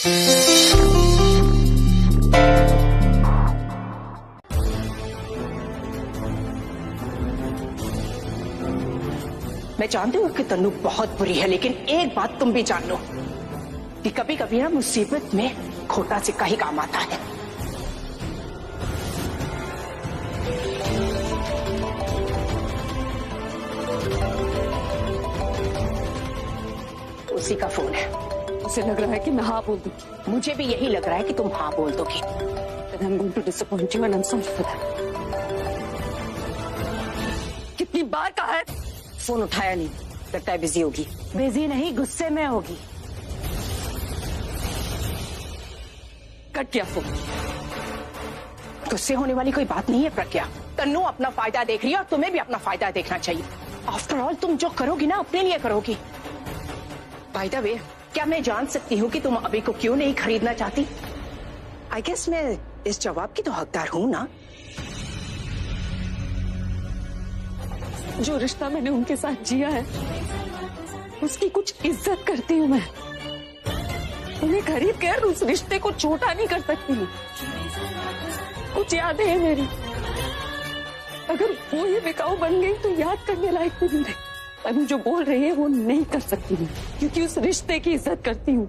मैं जानती हूँ कि तन्नू बहुत बुरी है, लेकिन एक बात तुम भी जान लो कि कभी कभी ना मुसीबत में खोटा सिक्का ही काम आता है। उसी का फोन है। उसे लग रहा है कि मैं हाँ बोल दूंगी। मुझे भी यही लग रहा है कि तुम हाँ बोल दोगी। Then I'm going to disappoint you and I'm sorry for that. कितनी बार कहा है? फोन उठाया नहीं, लगता है बिजी होगी। बिजी नहीं, गुस्से में होगी। कट किया फोन। गुस्से होने वाली कोई बात नहीं है प्रज्ञा। तन्नू अपना फायदा देख रही है और तुम्हें भी अपना फायदा देखना चाहिए। आफ्टर ऑल तुम जो करोगी ना अपने लिए करोगी। बाय द वे, क्या मैं जान सकती हूँ कि तुम अभी को क्यों नहीं खरीदना चाहती? आई गेस मैं इस जवाब की तो हकदार हूँ ना। जो रिश्ता मैंने उनके साथ जिया है उसकी कुछ इज्जत करती हूँ मैं। उन्हें खरीद कर उस रिश्ते को छोटा नहीं कर सकती हूँ। कुछ यादें हैं मेरी, अगर वो ही बिकाऊ बन गई तो याद करने लायक भी नहीं रही। अभी जो बोल रही है वो नहीं कर सकती हूँ, क्योंकि उस रिश्ते की इज्जत करती हूँ।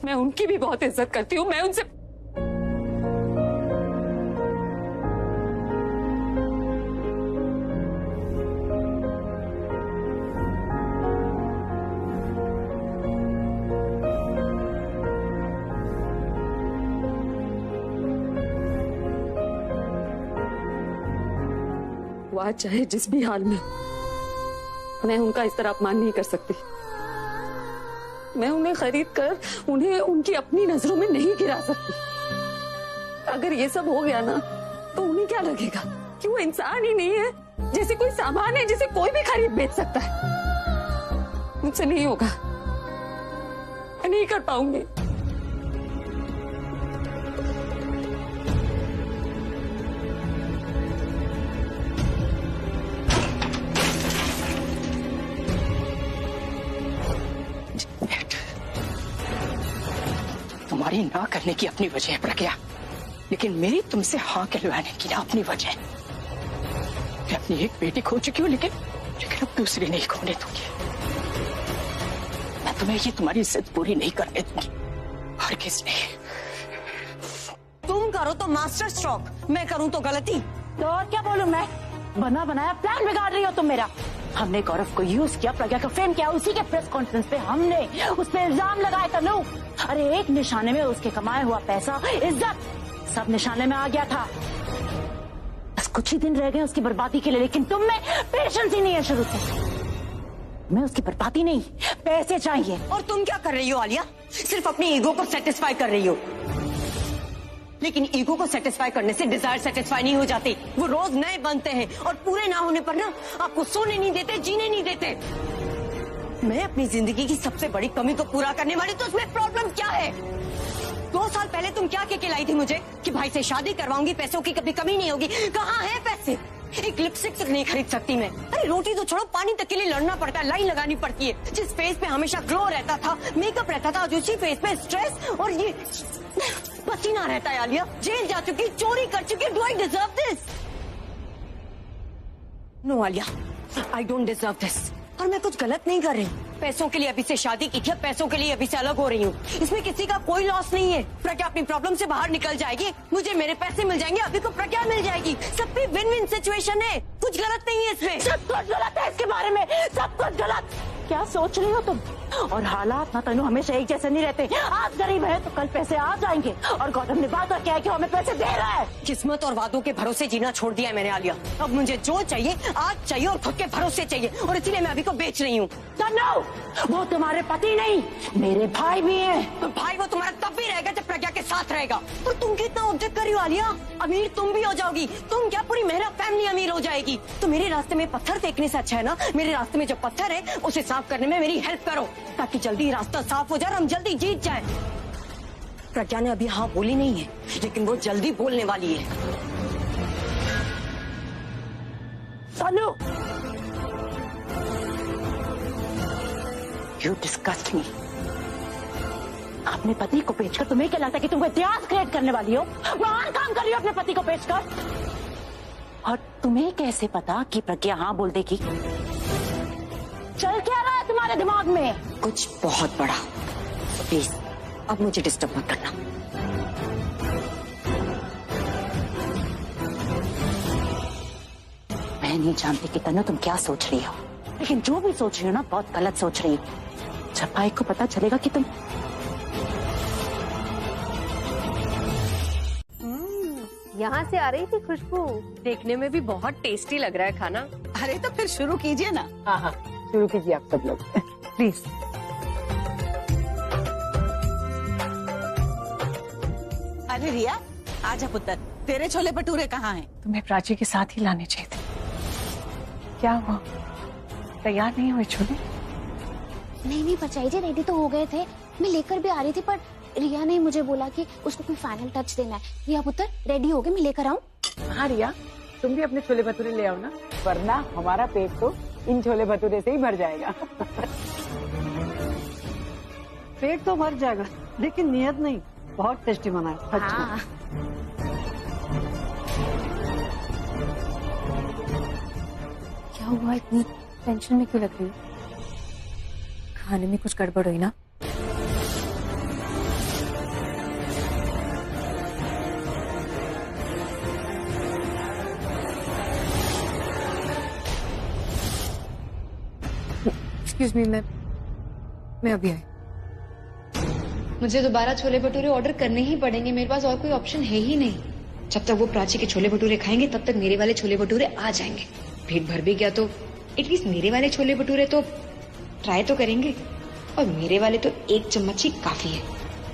मैं उनकी भी बहुत इज्जत करती हूँ। मैं उनसे वो चाहे जिस भी हाल में, मैं उनका इस तरह अपमान नहीं कर सकती। मैं उन्हें खरीद कर उन्हें उनकी अपनी नजरों में नहीं गिरा सकती। अगर ये सब हो गया ना तो उन्हें क्या लगेगा कि वो इंसान ही नहीं है, जैसे कोई सामान है जिसे कोई भी खरीद बेच सकता है। मुझसे नहीं होगा, मैं नहीं कर पाऊंगी। तुम्हारी ना करने की अपनी वजह है प्रज्ञा, लेकिन मेरी तुमसे हाँ कहलवाने की ना अपनी वजह है। मैं अपनी एक बेटी खो चुकी हूँ, लेकिन अब दूसरी नहीं खोने दूंगी। मैं तुम्हें ये तुम्हारी इज्जत पूरी नहीं करने दूंगी, हर किस नहीं। तुम करो तो मास्टर स्ट्रोक, मैं करूँ तो गलती। तो और क्या बोलूं मैं? बना बनाया प्लान बिगाड़ रही हो तुम मेरा। हमने गौरव को यूज किया, प्रज्ञा को फेम किया, उसी के प्रेस कॉन्फ्रेंस पे हमने उस पे इल्जाम लगाया। तन्नू, अरे एक निशाने में उसके कमाया हुआ पैसा, इज्जत सब निशाने में आ गया था। बस कुछ ही दिन रह गए उसकी बर्बादी के लिए, लेकिन तुम में पेशेंस ही नहीं है शुरू से। मैं उसकी बर्बादी नहीं, पैसे चाहिए। और तुम क्या कर रही हो आलिया? सिर्फ अपनी ईगो को सेटिस्फाई कर रही हो। लेकिन ईगो को सेटिस्फाई करने से डिजायर सेटिस्फाई नहीं हो जाती। वो रोज नए बनते हैं और पूरे ना होने पर ना आपको सोने नहीं देते, जीने नहीं देते। मैं अपनी जिंदगी की सबसे बड़ी कमी को पूरा करने वाली, तो उसमें प्रॉब्लम क्या है? 2 साल पहले तुम क्या कह के लाई थी मुझे कि भाई से शादी करवाऊंगी, पैसों की कभी कमी नहीं होगी। कहाँ है पैसे? एक लिपस्टिक तक नहीं खरीद सकती मैं। अरे रोटी तो छोड़ो, पानी तक के लिए लड़ना पड़ता है, लाइन लगानी पड़ती है। जिस फेस पे हमेशा ग्लो रहता था, मेकअप रहता था, आज उसी फेस पे स्ट्रेस और ये पसीना रहता है। आलिया जेल जा चुकी, चोरी कर चुकी। Do I deserve this? No Alia, I don't deserve this. और मैं कुछ गलत नहीं कर रही। पैसों के लिए अभी से शादी की थी, पैसों के लिए अभी से अलग हो रही हूँ। इसमें किसी का कोई लॉस नहीं है। प्रज्ञा अपनी प्रॉब्लम से बाहर निकल जाएगी, मुझे मेरे पैसे मिल जाएंगे, अभी को प्रज्ञा मिल जाएगी। सब पे विन विन सिचुएशन है, कुछ गलत नहीं है इसमें। सब कुछ गलत है इसके बारे में, सब कुछ गलत। क्या सोच रही हो तुम? और हालात ना तन्नू हमेशा एक जैसे नहीं रहते। आज गरीब है तो कल पैसे आ जाएंगे। और गौतम ने वादा किया है कि हमें पैसे दे रहा है। किस्मत और वादों के भरोसे जीना छोड़ दिया है मैंने आलिया। अब मुझे जो चाहिए आज चाहिए और खुद के भरोसे चाहिए, और इसीलिए मैं अभी को बेच रही हूँ। तन्नू, वो तुम्हारे पति नहीं, मेरे भाई भी हैं। तो भाई वो तुम्हारा तब भी रहेगा जब प्रज्ञा के साथ रहेगा। और तुम कितना ऑब्जेक्ट कर रही हो आलिया? अमीर तुम भी हो जाओगी। तुम क्या, पूरी मेहरा फैमिली अमीर हो जाएगी। तो मेरे रास्ते में पत्थर फेंकने से अच्छा है ना, मेरे रास्ते में जो पत्थर है उसे साफ करने में मेरी हेल्प करो, ताकि जल्दी रास्ता साफ हो जाए और हम जल्दी जीत जाए। प्रज्ञा ने अभी हाँ बोली नहीं है, लेकिन वो जल्दी बोलने वाली है। Tannu, You disgust me. आप अपने पति को बेचकर तुम्हें क्या लगता है कि तुम इतिहास क्रिएट करने वाली हो? महान काम कर रही हो अपने पति को बेचकर। और तुम्हें कैसे पता कि प्रज्ञा हाँ बोल देगी? चल क्या रहा है तुम्हारे दिमाग में? कुछ बहुत बड़ा। प्लीज अब मुझे डिस्टर्ब मत करना। मैं नहीं जानती कि तनु तुम क्या सोच रही हो, लेकिन जो भी सोच रही हो ना बहुत गलत सोच रही हो। जब भाई को पता चलेगा कि तुम यहाँ से आ रही थी खुशबू। देखने में भी बहुत टेस्टी लग रहा है खाना। अरे तो फिर शुरू कीजिए ना। हाँ हाँ, शुरू कीजिए आप सब लोग प्लीज। अरे रिया, आजा पुत्र, तेरे छोले भटूरे कहाँ हैं? तुम्हें प्राची के साथ ही लाने चाहिए थे। क्या हुआ, तैयार नहीं हुए छोले? नहीं परचाई जी, रेडी तो हो गए थे, मैं लेकर भी आ रही थी, पर रिया ने मुझे बोला कि उसको कोई फाइनल टच देना है। रिया पुत्र रेडी हो गए, मैं लेकर आऊँ? हाँ रिया, तुम भी अपने छोले भटूरे ले आओ ना, वरना हमारा पेट तो इन छोले भटूरे से ही भर जाएगा। पेट तो भर जाएगा, लेकिन नियत नहीं। बहुत टेस्टी बना है। हाँ। क्या हुआ, इतनी टेंशन में क्यों लग रही है? खाने में कुछ गड़बड़ हुई ना? एक्सक्यूज मी, मैं अभी आई। मुझे दोबारा छोले भटूरे ऑर्डर करने ही पड़ेंगे, मेरे पास और कोई ऑप्शन है ही नहीं। जब तक वो प्राची के छोले भटूरे खाएंगे तब तक मेरे वाले छोले भटूरे आ जाएंगे। पेट भर भी गया तो एटलीस्ट मेरे वाले छोले भटूरे तो ट्राई तो करेंगे, और मेरे वाले तो एक चम्मच ही काफी है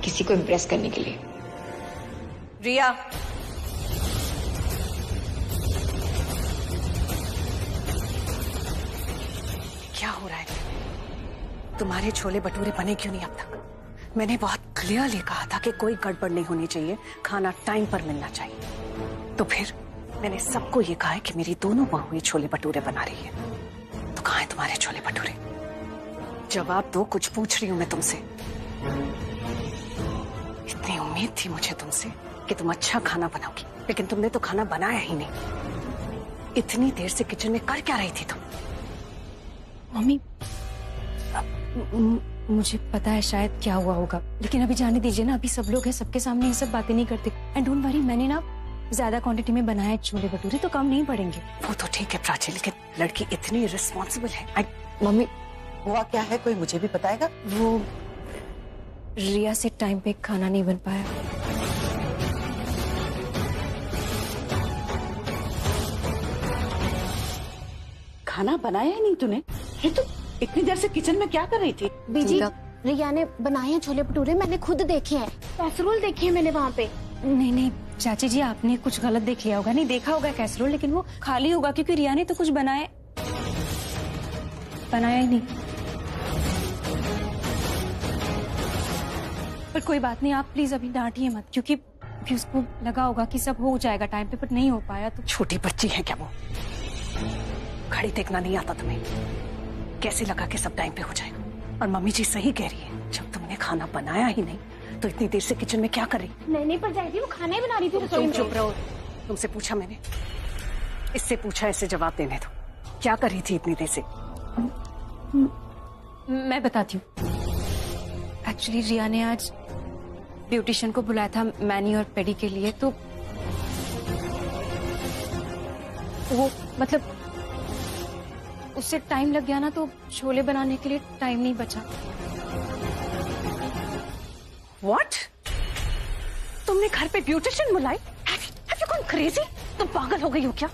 किसी को इम्प्रेस करने के लिए। रिया, क्या हो रहा है? तुम्हारे छोले भटूरे बने क्यों नहीं अब तक? मैंने बहुत क्लियरली कहा था कि कोई गड़बड़ नहीं होनी चाहिए, खाना टाइम पर मिलना चाहिए। तो फिर मैंने सबको ये कहा है कि मेरी दोनों बहुएं छोले भटूरे बना रही है, तो कहाँ है तुम्हारे छोले भटूरे? जवाब दो, कुछ पूछ रही हूं मैं तुमसे। इतनी उम्मीद थी मुझे तुमसे कि तुम अच्छा खाना बनाओगी, लेकिन तुमने तो खाना बनाया ही नहीं। इतनी देर से किचन में कर क्या रही थी तुम? मम्मी, मुझे पता है शायद क्या हुआ होगा, लेकिन अभी जाने दीजिए ना। अभी सब लोग हैं, सबके सामने ये सब बातें नहीं करते। एंड डोंट वरी, मैंने ना ज्यादा क्वांटिटी में बनाया छोले भटूरे, तो कम नहीं पड़ेंगे। वो तो ठीक है प्राची, लेकिन लड़की इतनी रिस्पॉन्सिबल है। मम्मी, हुआ क्या है, कोई मुझे भी बताएगा? वो रिया से टाइम पे खाना नहीं बन पाया। खाना बनाया ही नहीं तूने? ये तो इतनी देर से किचन में क्या कर रही थी? बीजी, रिया ने बनाए हैं छोले भटूरे, मैंने खुद देखे हैं, कैसरोल देखी है मैंने वहाँ पे। नहीं चाची जी, आपने कुछ गलत देख लिया होगा। नहीं देखा होगा कैसरोल, लेकिन वो खाली होगा क्योंकि रिया ने तो कुछ बनाया ही नहीं। पर कोई बात नहीं, आप प्लीज अभी डांटिए मत, क्योंकि उसको लगा होगा कि सब हो जाएगा टाइम पे, पर नहीं हो पाया तो। छोटी बच्ची है क्या वो? घड़ी देखना नहीं आता तुम्हें? कैसे लगा कि सब टाइम पे हो जाएगा? और मम्मी जी सही कह रही है, जब तुमने खाना बनाया ही नहीं तो इतनी देर से किचन में क्या कर रही? नहीं परचाई जी, वो खाना ही बना रही थी रसोई में। चुप रहो, तुमसे पूछा मैंने, इससे पूछा, इससे जवाब देने दो। क्या कर रही थी इतनी देर से? मैं बताती हूँ। एक्चुअली रिया ने आज ब्यूटिशियन को बुलाया था मैनी और पेडी के लिए, तो वो मतलब उससे टाइम लग गया ना, तो छोले बनाने के लिए टाइम नहीं बचा। What? तुमने घर पे ब्यूटिशियन बुलाई? Have you gone crazy? तुम पागल हो गई हो क्या?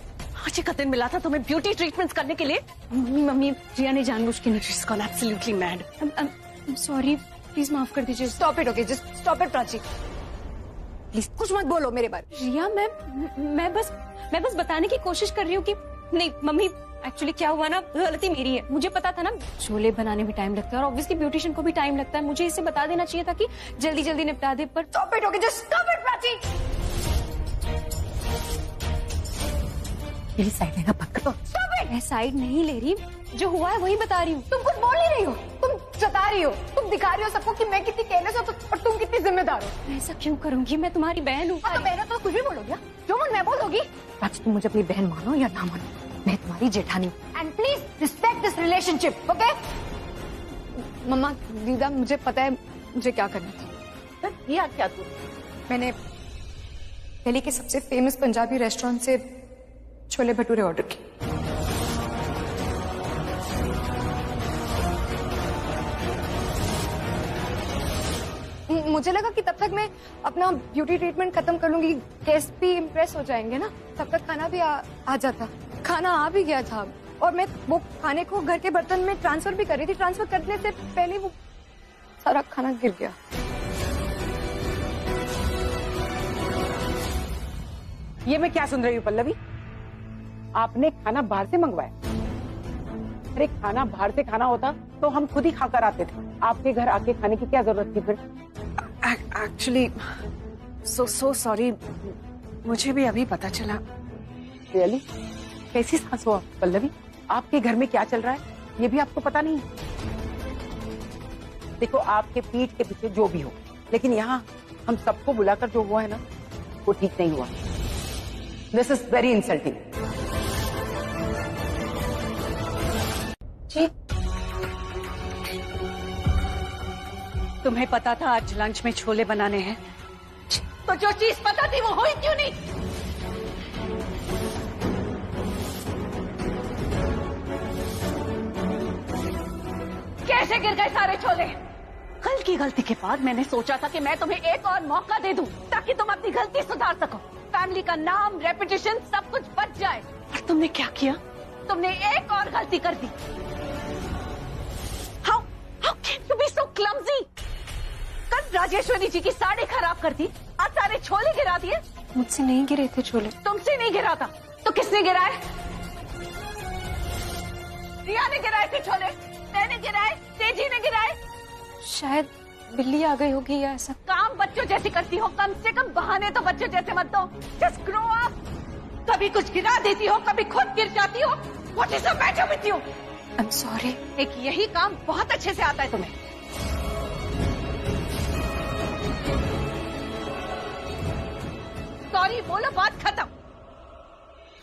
आज ही का दिन मिला था तुम्हें ब्यूटी ट्रीटमेंट्स करने के लिए। मम्मी रिया ने जानबूझ के नहीं। She's gone absolutely mad. I'm sorry, please माफ कर दीजिए। Stop it, okay, just stop it Prachi, please कुछ मत बोलो मेरे बारे। रिया, मैं बस बताने की कोशिश कर रही हूँ कि नहीं मम्मी, एक्चुअली क्या हुआ ना, गलती मेरी है। मुझे पता था ना छोले बनाने में टाइम लगता है और ऑब्वियसली ब्यूटिशियन को भी टाइम लगता है। मुझे इसे बता देना चाहिए था कि जल्दी जल्दी निपटा दे, पर stop it, okay, just stop it Prachi. मेरी साइड लेना पक्का। Stop it. मैं साइड नहीं ले रही, जो हुआ है वही बता रही हूँ। तुम कुछ बोल नहीं रही हो, तुम जता रही हो, तुम दिखा रही हो सबको कि मैं कितनी केयरलेस हूँ और तुम कितनी जिम्मेदार हो। मैं ऐसा क्यों करूंगी, मैं तुम्हारी बहन हूँ। तो बहन तो कुछ भी बोलोगी, जो मन मैं बोलोगी। आज तुम मुझे अपनी बहन मानो या ना मानो, मैं तुम्हारी जेठानी। And please respect this relationship, okay? मम्मा दीदा, मुझे पता है मुझे क्या करना था। किया क्या तू? मैंने दिल्ली के सबसे फेमस पंजाबी रेस्टोरेंट से छोले भटूरे ऑर्डर किए। मुझे लगा कि तब तक मैं अपना ब्यूटी ट्रीटमेंट खत्म कर लूंगी, गेस्ट भी इम्प्रेस हो जाएंगे ना, तब तक खाना भी आ जाता। खाना आ भी गया था और मैं वो खाने को घर के बर्तन में ट्रांसफर भी कर रही थी। ट्रांसफर करने से पहले वो सारा खाना गिर गया। ये मैं क्या सुन रही हूँ पल्लवी? आपने खाना बाहर से मंगवाया? अरे खाना बाहर से खाना होता तो हम खुद ही खाकर आते थे, आपके घर आके खाने की क्या जरूरत थी फिर? एक्चुअली सो सॉरी, मुझे भी अभी पता चला। रियली? कैसी सास हो आप पल्लवी? आपके घर में क्या चल रहा है ये भी आपको पता नहीं? देखो आपके पीठ के पीछे जो भी हो, लेकिन यहाँ हम सबको बुलाकर जो हुआ है ना वो ठीक नहीं हुआ। This is very insulting. जी तुम्हें पता था आज लंच में छोले बनाने हैं, तो जो चीज पता थी वो हुई क्यों नहीं? कैसे गिर गए सारे छोले? कल की गलती के बाद मैंने सोचा था कि मैं तुम्हें एक और मौका दे दूं ताकि तुम अपनी गलती सुधार सको, फैमिली का नाम, रेपुटेशन सब कुछ बच जाए। और तुमने क्या किया? तुमने एक और गलती कर दी। How can you be so clumsy? कल राजेश्वरी जी की साड़ी खराब कर दी, आज सारे छोले गिरा दिए। मुझसे नहीं गिरे थे छोले। तुमसे नहीं गिरा था तो किसने गिराए? रिया ने गिराए थे छोले, मैंने गिराए, तेजी ने गिराए। शायद बिल्ली आ गई होगी या ऐसा। काम बच्चों जैसी करती हो, कम से कम बहाने तो बच्चों जैसे मत दो। Just grow up. कभी कुछ गिरा देती हो, कभी खुद गिर जाती हो। What is the matter with you? I am sorry. एक यही काम बहुत अच्छे से आता है तुम्हें। सॉरी बोलो, बात खत्म।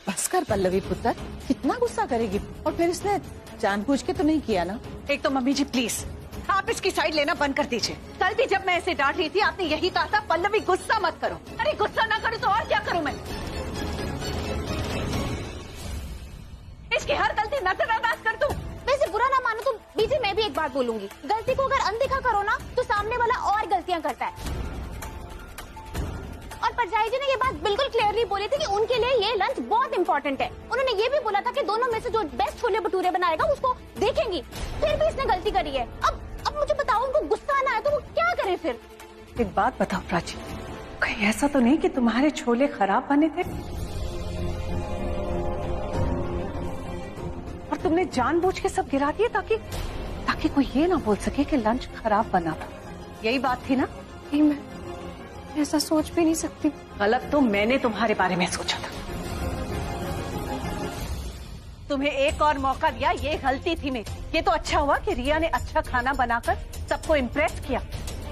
बस कर पल्लवी पुत्र, कितना गुस्सा करेगी? और फिर इसने जानबूझ के तो नहीं किया ना? एक तो मम्मी जी प्लीज आप इसकी साइड लेना बंद कर दीजिए। कल भी जब मैं ऐसे डांट रही थी आपने यही कहा था पल्लवी गुस्सा मत करो। अरे गुस्सा ना करूं तो और क्या करूं मैं? इसकी हर गलती नजरअंदाज कर दूं। वैसे बुरा ना मानो तो बीजी मैं भी एक बात बोलूंगी, गलती को अगर अनदेखा करो ना तो सामने वाला और गलतियां करता है। और परजाई जी ने ये बात बिल्कुल क्लियरली बोली थी कि उनके लिए ये लंच बहुत इंपॉर्टेंट है। उन्होंने ये भी बोला था कि दोनों में से जो बेस्ट छोले भटूरे बनाएगा उसको देखेंगी। फिर भी इसने गलती करी है। अब मुझे बताओ, उनको गुस्सा आना है तो वो क्या करे फिर? एक बात बताओ प्राची, कहीं ऐसा तो नहीं कि तुम्हारे छोले खराब बने थे और तुमने जानबूझ के सब गिरा दिए ताकि कोई ये ना बोल सके कि लंच खराब बना था? यही बात थी ना? नहीं, मैं ऐसा सोच भी नहीं सकती। गलत तो मैंने तुम्हारे बारे में सोचा था। तुम्हें एक और मौका दिया, ये गलती थी मेरी। ये तो अच्छा हुआ कि रिया ने अच्छा खाना बनाकर सबको इम्प्रेस किया।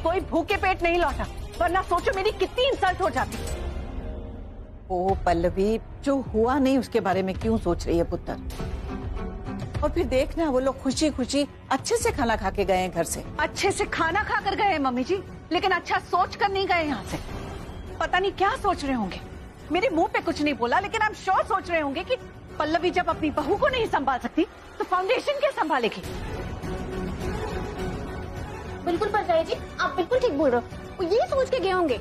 कोई भूखे पेट नहीं लौटा, वरना सोचो मेरी कितनी इंसल्ट हो जाती। ओ पल्लवी, जो हुआ नहीं उसके बारे में क्यों सोच रही है पुत्र? और फिर देखना वो लोग खुशी खुशी अच्छे से खाना खा के गए हैं घर से। अच्छे से खाना खाकर गए हैं मम्मी जी, लेकिन अच्छा सोच कर नहीं गए यहाँ से। पता नहीं क्या सोच रहे होंगे। मेरे मुंह पे कुछ नहीं बोला, लेकिन आप श्योर सोच रहे होंगे कि पल्लवी जब अपनी बहू को नहीं संभाल सकती तो फाउंडेशन क्या संभालेगी? बिल्कुल परजाई जी, आप बिल्कुल ठीक बोल रहे हो। वो ये सोच के गए होंगे।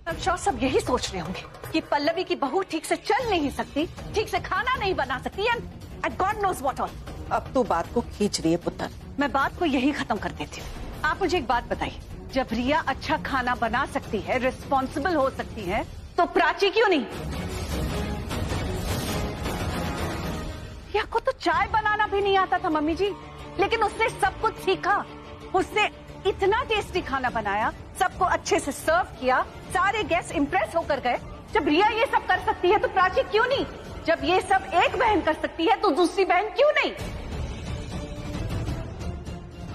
अब श्योर सब यही सोच रहे होंगे कि पल्लवी की बहू ठीक से चल नहीं सकती, ठीक से खाना नहीं बना सकती, and God knows what all. अब तो बात को खींच रही है पुत्र। मैं बात को यही खत्म कर देती हूँ। आप मुझे एक बात बताइए, जब रिया अच्छा खाना बना सकती है, रिस्पॉन्सिबल हो सकती है, तो प्राची क्यों नहीं? रिया को तो चाय बनाना भी नहीं आता था मम्मी जी, लेकिन उसने सब कुछ सीखा। उसने इतना टेस्टी खाना बनाया, सबको अच्छे से सर्व किया, सारे गेस्ट इंप्रेस होकर गए। जब रिया ये सब कर सकती है तो प्राची क्यों नहीं? जब ये सब एक बहन कर सकती है तो दूसरी बहन क्यों नहीं?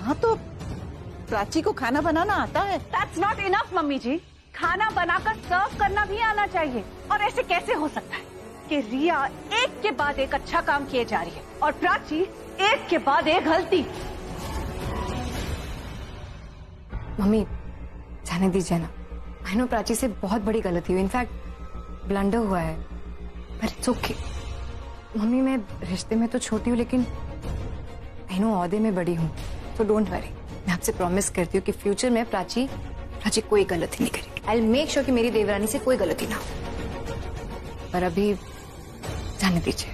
हाँ तो प्राची को खाना बनाना आता है। That's not enough, मम्मी जी। खाना बनाकर सर्व करना भी आना चाहिए। और ऐसे कैसे हो सकता है कि रिया एक के बाद एक अच्छा काम किए जा रही है और प्राची एक के बाद एक गलती। मम्मी जाने दीजिए ना। आई नो प्राची से बहुत बड़ी गलती हुई, इनफैक्ट ब्लंडर हुआ है, पर इट्स ओके। मम्मी मैं रिश्ते में तो छोटी हूँ लेकिन आई नो ओहदे में बड़ी हूँ, तो डोंट वरी। मैं आपसे प्रॉमिस करती हूँ कि फ्यूचर में प्राची कोई गलती नहीं करेगी। आई विल मेक श्योर कि मेरी देवरानी से कोई गलती ना हो। पर अभी जाने दीजिए,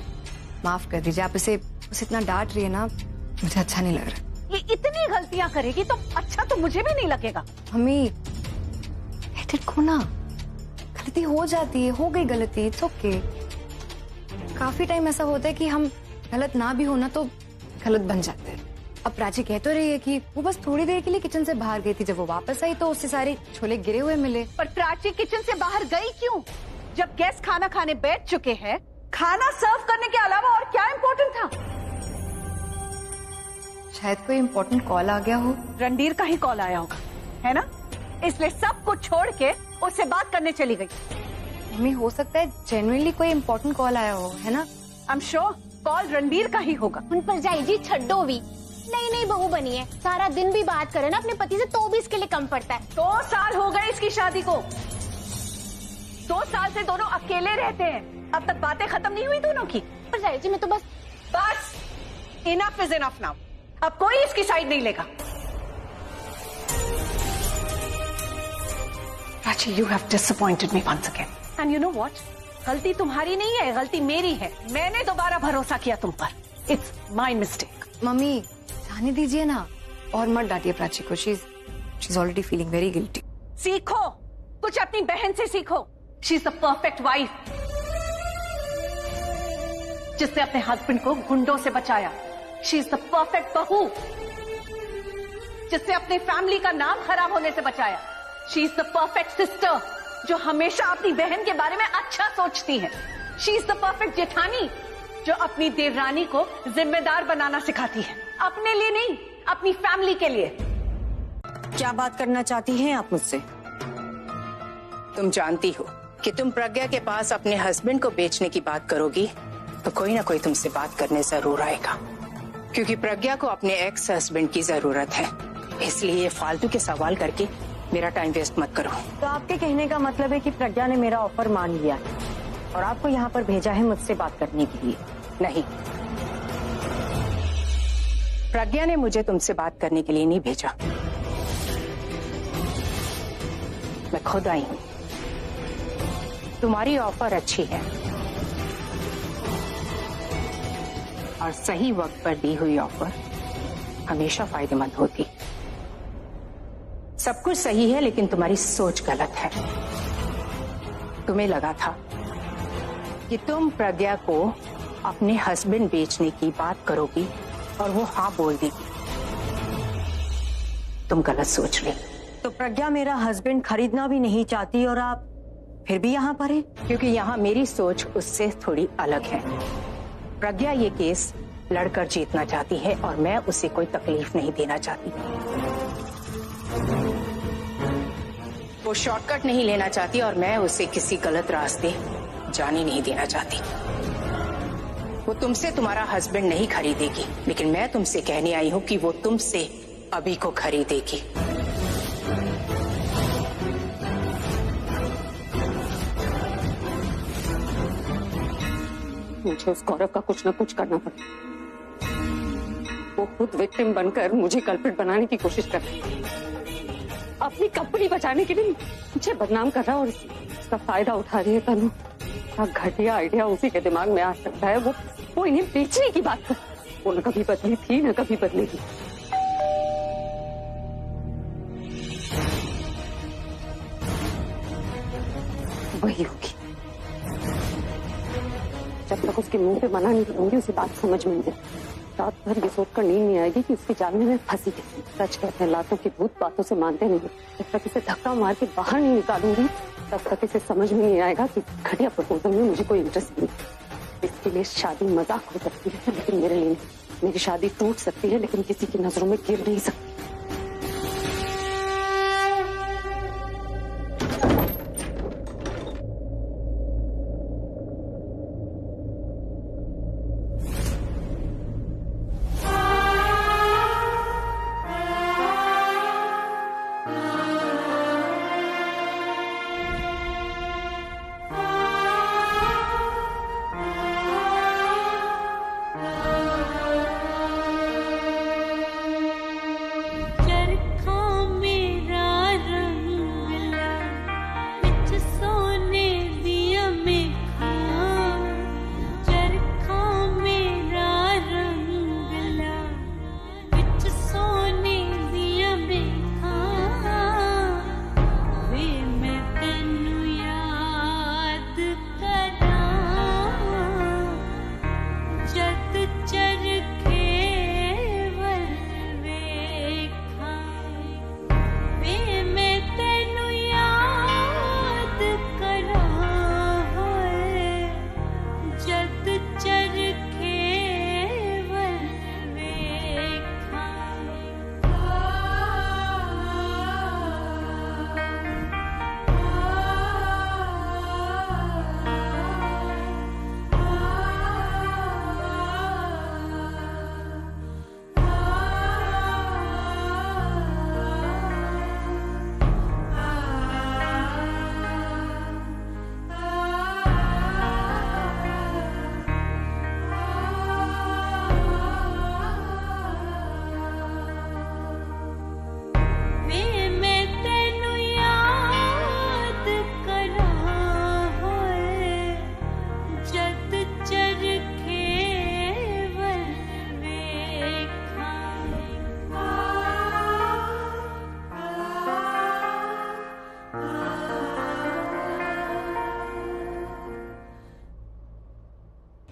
माफ कर दीजिए। आप उसे इतना डांट रही है ना, मुझे अच्छा नहीं लग रहा। ये इतनी गलतियां करेगी तो अच्छा तो मुझे भी नहीं लगेगा। मम्मी लेट इट गो ना, गलती हो जाती है, हो गई गलती, इट्स ओके। काफी टाइम ऐसा होता है कि हम गलत ना भी हो ना तो गलत बन जाते हैं। अब प्राची कह तो रही है कि वो बस थोड़ी देर के लिए किचन से बाहर गई थी, जब वो वापस आई तो उससे सारे छोले गिरे हुए मिले। पर प्राची किचन से बाहर गई क्यों? जब गेस्ट खाना खाने बैठ चुके हैं, खाना सर्व करने के अलावा और क्या इम्पोर्टेंट था? शायद कोई इम्पोर्टेंट कॉल आ गया हो। रणबीर का ही कॉल आया होगा, है ना? इसलिए सब कुछ छोड़ के उससे बात करने चली गई। मम्मी हो सकता है जेन्युइनली कोई इम्पोर्टेंट कॉल आया हो, है ना? I am sure call Ranbir का ही होगा। उन पर जाई जी छड्डो भी नई बहू बनी है, सारा दिन भी बात करे ना अपने पति से तो भी इसके लिए कम पड़ता है। 2 साल हो गए इसकी शादी को, 2 साल से दोनों अकेले रहते हैं। अब तक बातें खत्म नहीं हुई दोनों की? पर जाई जी मैं तो बस इनफ इज इनफ नाउ। अब कोई इसकी साइड नहीं लेगा। Prachi, you have disappointed me once again. And you know what? गलती तुम्हारी नहीं है, गलती मेरी है। मैंने दोबारा भरोसा किया तुम पर। It's my mistake. मम्मी जाने दीजिए ना, और मत डांटिए प्राची को। She is already feeling very guilty. सीखो कुछ अपनी बहन से सीखो। She is the perfect wife, जिसने अपने हस्बैंड को गुंडों से बचाया। शी इज द परफेक्ट बहू, जिसने अपने फैमिली का नाम खराब होने से बचाया। She is the perfect sister, जो हमेशा अपनी बहन के बारे में अच्छा सोचती है। शी इज द परफेक्ट जेठानी, जो अपनी देवरानी को जिम्मेदार बनाना सिखाती है, अपने लिए नहीं, अपनी फैमिली के लिए। क्या बात करना चाहती हैं आप मुझसे? तुम जानती हो कि तुम प्रज्ञा के पास अपने हस्बैंड को बेचने की बात करोगी तो कोई ना कोई तुमसे बात करने जरूर आएगा, क्योंकि प्रज्ञा को अपने एक्स हस्बैंड की जरूरत है। इसलिए ये फालतू के सवाल करके मेरा टाइम वेस्ट मत करो। तो आपके कहने का मतलब है कि प्रज्ञा ने मेरा ऑफर मान लिया है और आपको यहाँ पर भेजा है मुझसे बात करने के लिए? नहीं, प्रज्ञा ने मुझे तुमसे बात करने के लिए नहीं भेजा, मैं खुद आई हूँ। तुम्हारी ऑफर अच्छी है और सही वक्त पर दी हुई ऑफर हमेशा फायदेमंद होती। सब कुछ सही है लेकिन तुम्हारी सोच गलत है। तुम्हें लगा था कि तुम प्रज्ञा को अपने हस्बैंड बेचने की बात करोगी और वो हाँ बोल देगी। तुम गलत सोच रही। तो प्रज्ञा मेरा हस्बैंड खरीदना भी नहीं चाहती और आप फिर भी यहाँ पर हैं? क्योंकि यहाँ मेरी सोच उससे थोड़ी अलग है। प्रज्ञा ये केस लड़कर जीतना चाहती है और मैं उसे कोई तकलीफ नहीं देना चाहती। वो शॉर्टकट नहीं लेना चाहती और मैं उसे किसी गलत रास्ते जाने नहीं देना चाहती। वो तुमसे तुम्हारा हस्बैंड नहीं खरीदेगी, लेकिन मैं तुमसे कहने आई हूँ कि वो तुमसे अभी को खरीदेगी। मुझे उस गौरव का कुछ न कुछ करना पड़ेगा। वो खुद विक्टिम बनकर मुझे कल्प्रिट बनाने की कोशिश कर रहा है। अपनी कंपनी बचाने के लिए मुझे बदनाम कर रहा है और इसका फायदा उठा रही है तनु। क्या घटिया आइडिया उसी के दिमाग में आ सकता है। वो इन्हें बेचने की बात कर, वो न कभी बदली थी न कभी बदलेगी। वही होगी। जब तक उसके मुंह पे मना नहीं करूंगी उसे बात समझ में नहीं। रात भर ये सोचकर नींद नहीं आएगी कि उसके जाल में फंसी है। सच कहते हैं लातों की भूत बातों से मानते नहीं। जब तक इसे धक्का मार के बाहर नहीं निकालूंगी तब तक इसे समझ में नहीं आएगा कि घटिया प्रपोजल में मुझे कोई इंटरेस्ट नहीं। इसके लिए शादी मजाक हो सकती है लेकिन मेरे लिए नहीं। मेरी शादी टूट सकती है लेकिन किसी की नजरों में गिर नहीं सकती।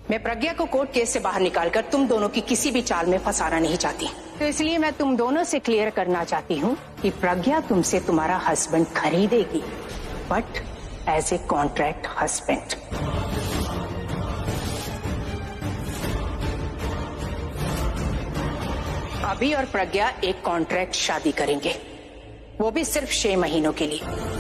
मैं प्रज्ञा को कोर्ट केस से बाहर निकालकर तुम दोनों की किसी भी चाल में फंसाना नहीं चाहती, तो इसलिए मैं तुम दोनों से क्लियर करना चाहती हूँ कि प्रज्ञा तुमसे तुम्हारा हस्बैंड खरीदेगी, but as a contract husband. अभी और प्रज्ञा एक कॉन्ट्रैक्ट शादी करेंगे, वो भी सिर्फ 6 महीनों के लिए।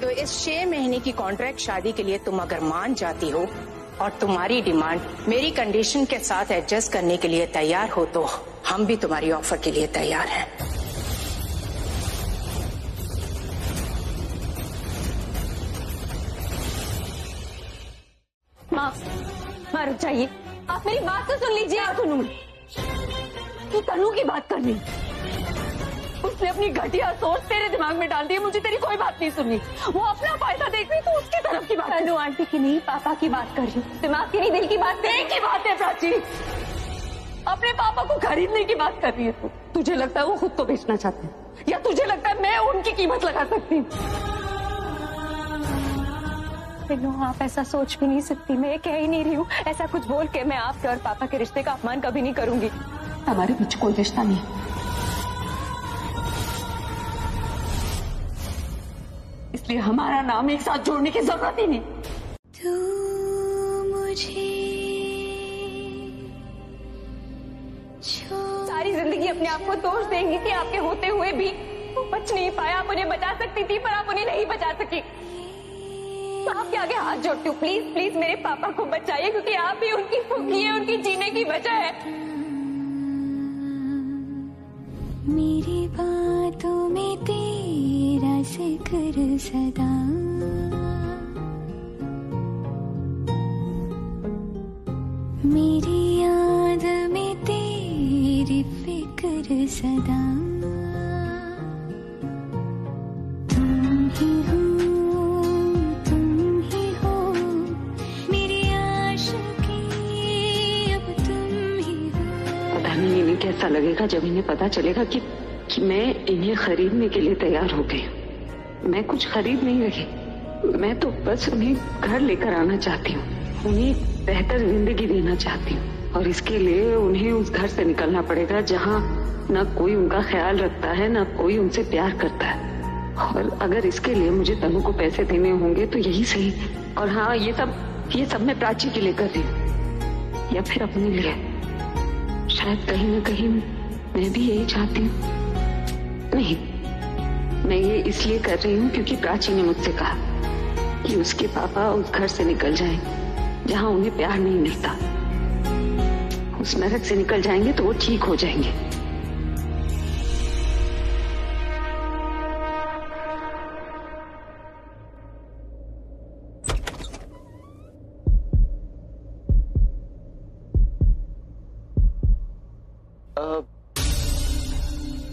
तो इस 6 महीने की कॉन्ट्रैक्ट शादी के लिए तुम अगर मान जाती हो और तुम्हारी डिमांड मेरी कंडीशन के साथ एडजस्ट करने के लिए तैयार हो, तो हम भी तुम्हारी ऑफर के लिए तैयार हैं। माँ रुक जाइए, आप मेरी बात तो सुन लीजिए। सुनूंगी, तू तनु की बात कर रही, उसने अपनी घटिया सोच तेरे दिमाग में डाल दी। मुझे तेरी कोई बात नहीं सुननी, वो अपना फायदा देख रही, तो उसकी तरफ की बात। तनु आंटी की नहीं, पापा की बात कर रही हूँ, दिमाग की नहीं दिल की बात। एक ही बात है प्राची, अपने पापा को खरीदने की बात कर रही है। तुझे लगता है वो खुद को बेचना चाहते हैं, या तुझे लगता है मैं उनकी कीमत लगा सकती हूँ? आप ऐसा सोच भी नहीं सकती, मैं कह ही नहीं रही हूँ। ऐसा कुछ बोल के मैं आपके और पापा के रिश्ते का अपमान कभी नहीं करूंगी। हमारे बीच कोई रिश्ता नहीं है, इसलिए हमारा नाम एक साथ जोड़ने की जरूरत ही नहीं। तू मुझे सारी जिंदगी अपने आप को दोष देंगी कि आपके होते हुए भी वो बच नहीं पाया। आप उन्हें बचा सकती थी, पर आप उन्हें नहीं बचा सकी। तो आपके आगे हाथ जोड़ती हूँ, प्लीज प्लीज मेरे पापा को बचाइए, क्योंकि आप ही उनकी फूकी है, उनकी जीने की वजह है। मेरी बातों में तेरा जिक्र सदा, मेरी याद में तेरी फिक्र सदा। तुम ही हो, तुम ही हो मेरी आशिकी, अब तुम ही हो। पता नहीं इन्हें कैसा लगेगा जब इन्हें पता चलेगा कि मैं इन्हें खरीदने के लिए तैयार हो गई। मैं कुछ खरीद नहीं रही, मैं तो बस उन्हें घर लेकर आना चाहती हूँ, उन्हें बेहतर जिंदगी देना चाहती हूँ। और इसके लिए उन्हें उस घर से निकलना पड़ेगा जहाँ न कोई उनका ख्याल रखता है, न कोई उनसे प्यार करता है। और अगर इसके लिए मुझे तनु को पैसे देने होंगे तो यही सही। और हाँ, ये सब ये सब मैं प्राची के लिए कर रही हूँ या फिर अपने लिए। शायद कहीं ना कहीं मैं भी यही चाहती हूँ। नहीं, मैं ये इसलिए कर रही हूँ क्योंकि प्राची ने मुझसे कहा कि उसके पापा उस घर से निकल जाएं जहाँ उन्हें प्यार नहीं मिलता। उस नरक से निकल जाएंगे तो वो ठीक हो जाएंगे।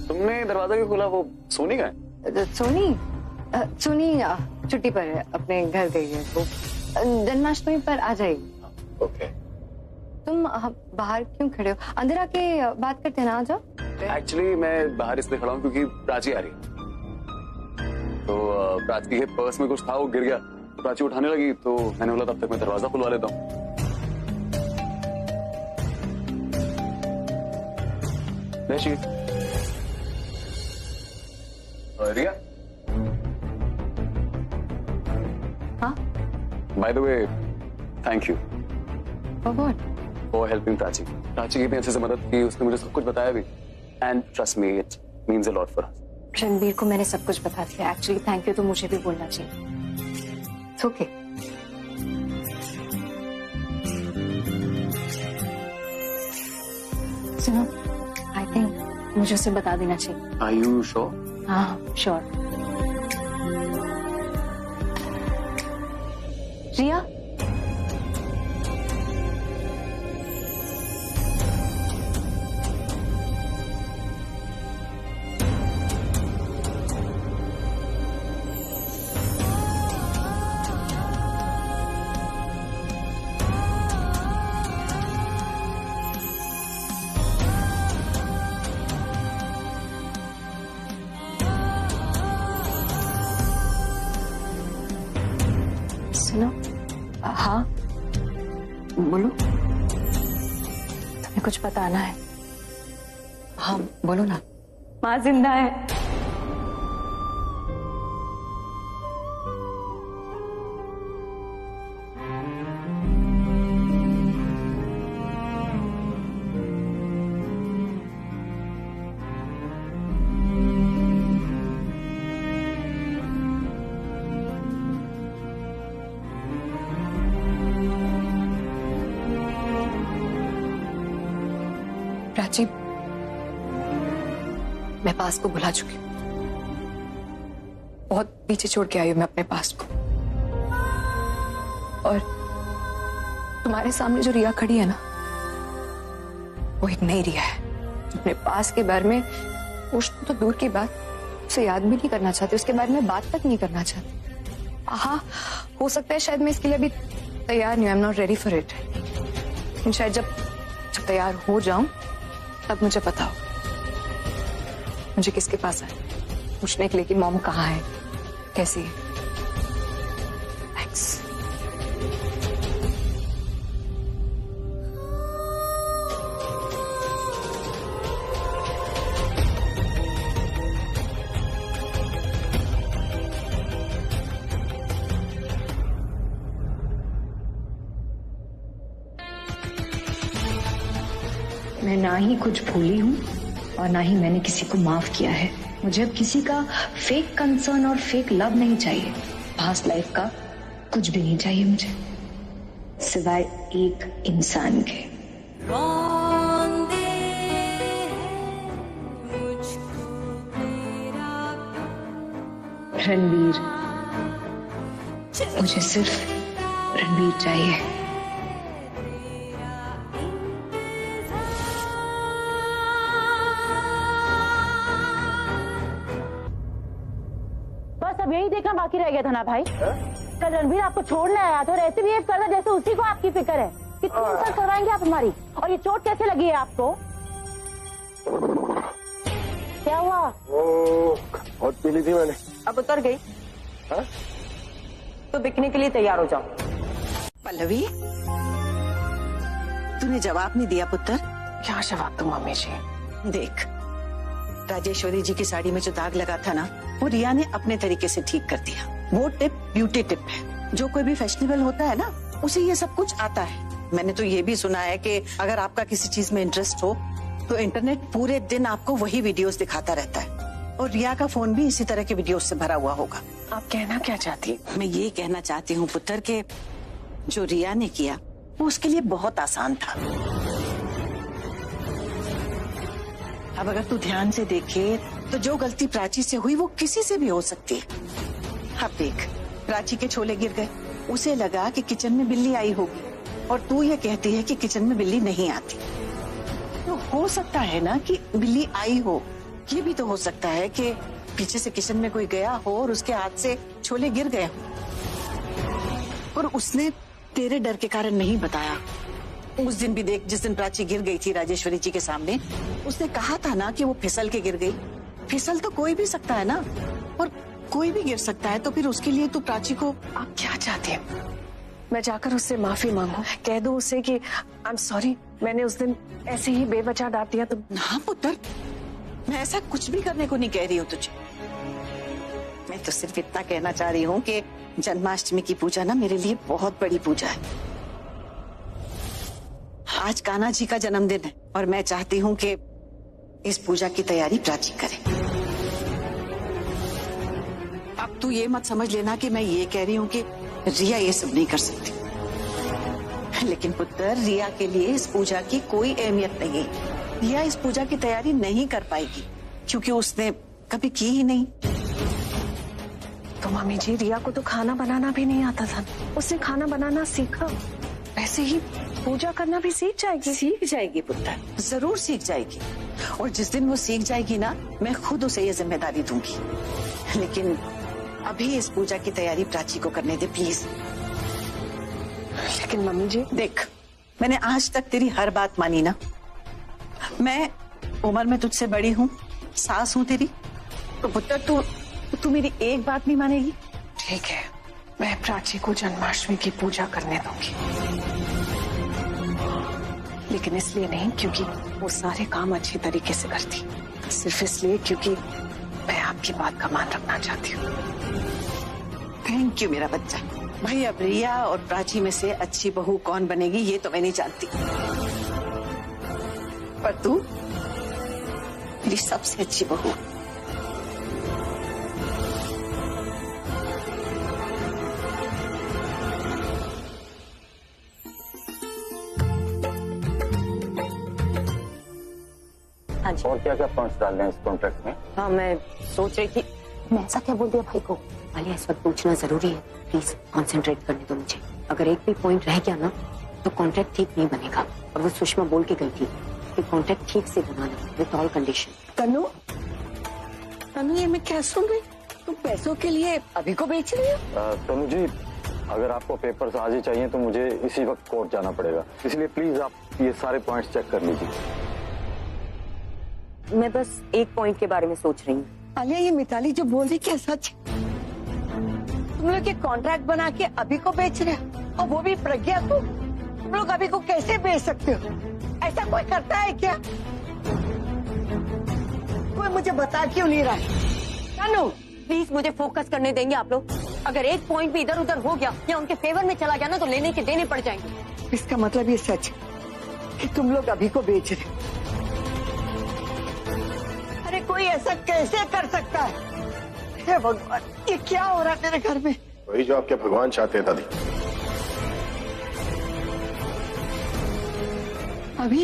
तुमने दरवाजा क्यों खोला? वो सोनी का है? सोनी छुट्टी पर है, अपने घर गई है। तो जन्माष्टमी पर आ जाएगी। ओके। तुम बाहर क्यों खड़े हो? अंदर आके बात करते हैं ना, आ जाओ। एक्चुअली मैं बाहर इसलिए खड़ा हूँ क्योंकि प्राची आ रही है। तो प्राची के पर्स में कुछ था, वो गिर गया। तो प्राची उठाने लगी तो मैंने बोला तब तक मैं दरवाजा खुलवा लेता हूँ। रिया, हाँ? By the way, thank you For what? For helping Prachi. Prachi की भी अच्छे से मदद की, उसने मुझे सब कुछ बताया भी। And trust me, it means a lot for us. Ranbir को मैंने सब कुछ बता दिया। एक्चुअली थैंक यू तो मुझे भी बोलना चाहिए। It's okay. सुनो, आई थिंक मुझे उसे बता देना चाहिए। Are you sure? हाँ, श्योर। रिया, सुनो। हाँ, बोलो। तुम्हें कुछ बताना है। हाँ, बोलो ना। माँ जिंदा है। प्राची, मैं पास को भुला चुकी हूँ। बहुत पीछे छोड़ के आई हूँ मैं अपने पास को। और तुम्हारे सामने जो रिया खड़ी है ना, वो एक नई रिया है। अपने पास के बारे में पूछना तो दूर की बात, उसे याद भी नहीं करना चाहती, उसके बारे में बात तक नहीं करना चाहती। हाँ, हो सकता है शायद मैं इसके लिए अभी तैयार नहीं हूँ। I am not ready for it. लेकिन शायद जब तैयार हो जाऊं तब मुझे पता हो मुझे किसके पास आए पूछने के लिए कि मॉम कहाँ है, कैसी है। थैंक्स। मैं ना ही कुछ भूली हूँ और ना ही मैंने किसी को माफ किया है। मुझे अब किसी का फेक कंसर्न और फेक लव नहीं चाहिए। पास्ट लाइफ का कुछ भी नहीं चाहिए मुझे, सिवाय एक इंसान के। रणबीर, मुझे सिर्फ रणबीर चाहिए। अब यही देखना बाकी रह गया था ना भाई। कल रणबीर आपको छोड़ने आया था और ऐसे बिहेव कर रहा जैसे उसी को आपकी फिक्र है। कितनी इंसल्ट करवाएंगे आप हमारी? और ये चोट कैसे लगी है आपको? क्या हुआ? बहुत पी ली थी मैंने। अब उतर गई हा? तो बिकने के लिए तैयार हो जाओ। पल्लवी, तूने जवाब नहीं दिया पुत्र। क्या जवाब दूं मम्मी जी? देख, राजेश्वरी जी की साड़ी में जो दाग लगा था ना, वो रिया ने अपने तरीके से ठीक कर दिया। वो टिप ब्यूटी टिप है। जो कोई भी फेस्टिवल होता है ना, उसे ये सब कुछ आता है। मैंने तो ये भी सुना है कि अगर आपका किसी चीज में इंटरेस्ट हो तो इंटरनेट पूरे दिन आपको वही वीडियोस दिखाता रहता है, और रिया का फोन भी इसी तरह के वीडियोस से भरा हुआ होगा। आप कहना क्या चाहती हैं? मैं ये कहना चाहती हूँ पुत्र के जो रिया ने किया वो उसके लिए बहुत आसान था। अब अगर तू ध्यान से देखे तो जो गलती प्राची से हुई वो किसी से भी हो सकती है। अब देख, प्राची के छोले गिर गए, उसे लगा कि किचन में बिल्ली आई होगी, और तू ये कहती है कि किचन में बिल्ली नहीं आती। तो हो सकता है ना कि बिल्ली आई हो, ये भी तो हो सकता है कि पीछे से किचन में कोई गया हो और उसके हाथ से छोले गिर गए हो, और उसने तेरे डर के कारण नहीं बताया। उस दिन भी देख, जिस दिन प्राची गिर गई थी राजेश्वरी जी के सामने, उसने कहा था ना कि वो फिसल के गिर गई। फिसल तो कोई भी सकता है ना, और कोई भी गिर सकता है, तो फिर उसके लिए तो प्राची को। आप क्या चाहते हैं? मैं जाकर उससे माफी मांगू, कह दूं उसे कि आई एम सॉरी, मैंने उस दिन ऐसे ही बेवजह डांट दिया? तो हाँ पुत्र, मैं ऐसा कुछ भी करने को नहीं कह रही हूँ तुझे। मैं तो सिर्फ इतना कहना चाह रही हूँ कि जन्माष्टमी की पूजा ना मेरे लिए बहुत बड़ी पूजा है। आज कान्हा जी का जन्मदिन है और मैं चाहती हूँ कि इस पूजा की तैयारी प्राची करे। अब तू ये मत समझ लेना कि मैं ये कह रही हूँ कि रिया ये सब नहीं कर सकती, लेकिन पुत्र रिया के लिए इस पूजा की कोई अहमियत नहीं है। रिया इस पूजा की तैयारी नहीं कर पाएगी क्योंकि उसने कभी की ही नहीं। तो मम्मी जी, रिया को तो खाना बनाना भी नहीं आता था, उसने खाना बनाना सीखा, वैसे ही पूजा करना भी सीख जाएगी। सीख जाएगी पुत्र, जरूर सीख जाएगी, और जिस दिन वो सीख जाएगी ना, मैं खुद उसे ये जिम्मेदारी दूंगी। लेकिन अभी इस पूजा की तैयारी प्राची को करने दे प्लीज। लेकिन मम्मी जी देख, मैंने आज तक तेरी हर बात मानी ना। मैं उम्र में तुझसे बड़ी हूँ, सास हूँ तेरी, तो पुत्र तू मेरी एक बात नहीं मानेगी? ठीक है, मैं प्राची को जन्माष्टमी की पूजा करने दूंगी, लेकिन इसलिए नहीं क्योंकि वो सारे काम अच्छी तरीके से करती, सिर्फ इसलिए क्योंकि मैं आपकी बात का मान रखना चाहती हूँ। थैंक यू मेरा बच्चा। भाई अब रिया और प्राची में से अच्छी बहू कौन बनेगी ये तो मैं नहीं जानती, पर तू मेरी सबसे अच्छी बहू। हाँ जी। और क्या क्या पॉइंट्स डालने हैं इस कॉन्ट्रैक्ट में? हाँ, मैं सोच रही थी। मैं ऐसा क्या बोल दिया भाई को? आलिया, इस वक्त पूछना जरूरी है, प्लीज कंसंट्रेट करने दो मुझे। अगर एक भी पॉइंट रह गया ना तो कॉन्ट्रैक्ट ठीक नहीं बनेगा, और वो सुषमा बोल के गई थी कि कॉन्ट्रैक्ट ठीक से बनाना विद ऑल कंडीशन। तनु, ये मैं क्या सुन रही? तुम पैसों के लिए अभी को बेच रही हो? तनु जी, अगर आपको पेपर्स आज ही चाहिए तो मुझे इसी वक्त कोर्ट जाना पड़ेगा, इसलिए प्लीज आप ये सारे पॉइंट्स चेक कर लीजिए। मैं बस एक पॉइंट के बारे में सोच रही हूँ। आलिया, ये मिताली जो बोल रही क्या सच? तुम लोग ये कॉन्ट्रैक्ट बना के अभी को बेच रहे हो, और वो भी प्रज्ञा को? तुम लोग अभी को कैसे बेच सकते हो? ऐसा कोई करता है क्या? कोई मुझे बता क्यों नहीं रहा है? तनु, प्लीज मुझे फोकस करने देंगे आप लोग? अगर एक पॉइंट भी इधर उधर हो गया या उनके फेवर में चला गया ना तो लेने के देने पड़ जाएंगे। इसका मतलब ये सच कि तुम लोग अभी को बेच रहे हो? अरे कोई ऐसा कैसे कर सकता है? हे भगवान, ये क्या हो रहा है तेरे घर में? वही जो आपके भगवान चाहते हैं दादी। अभी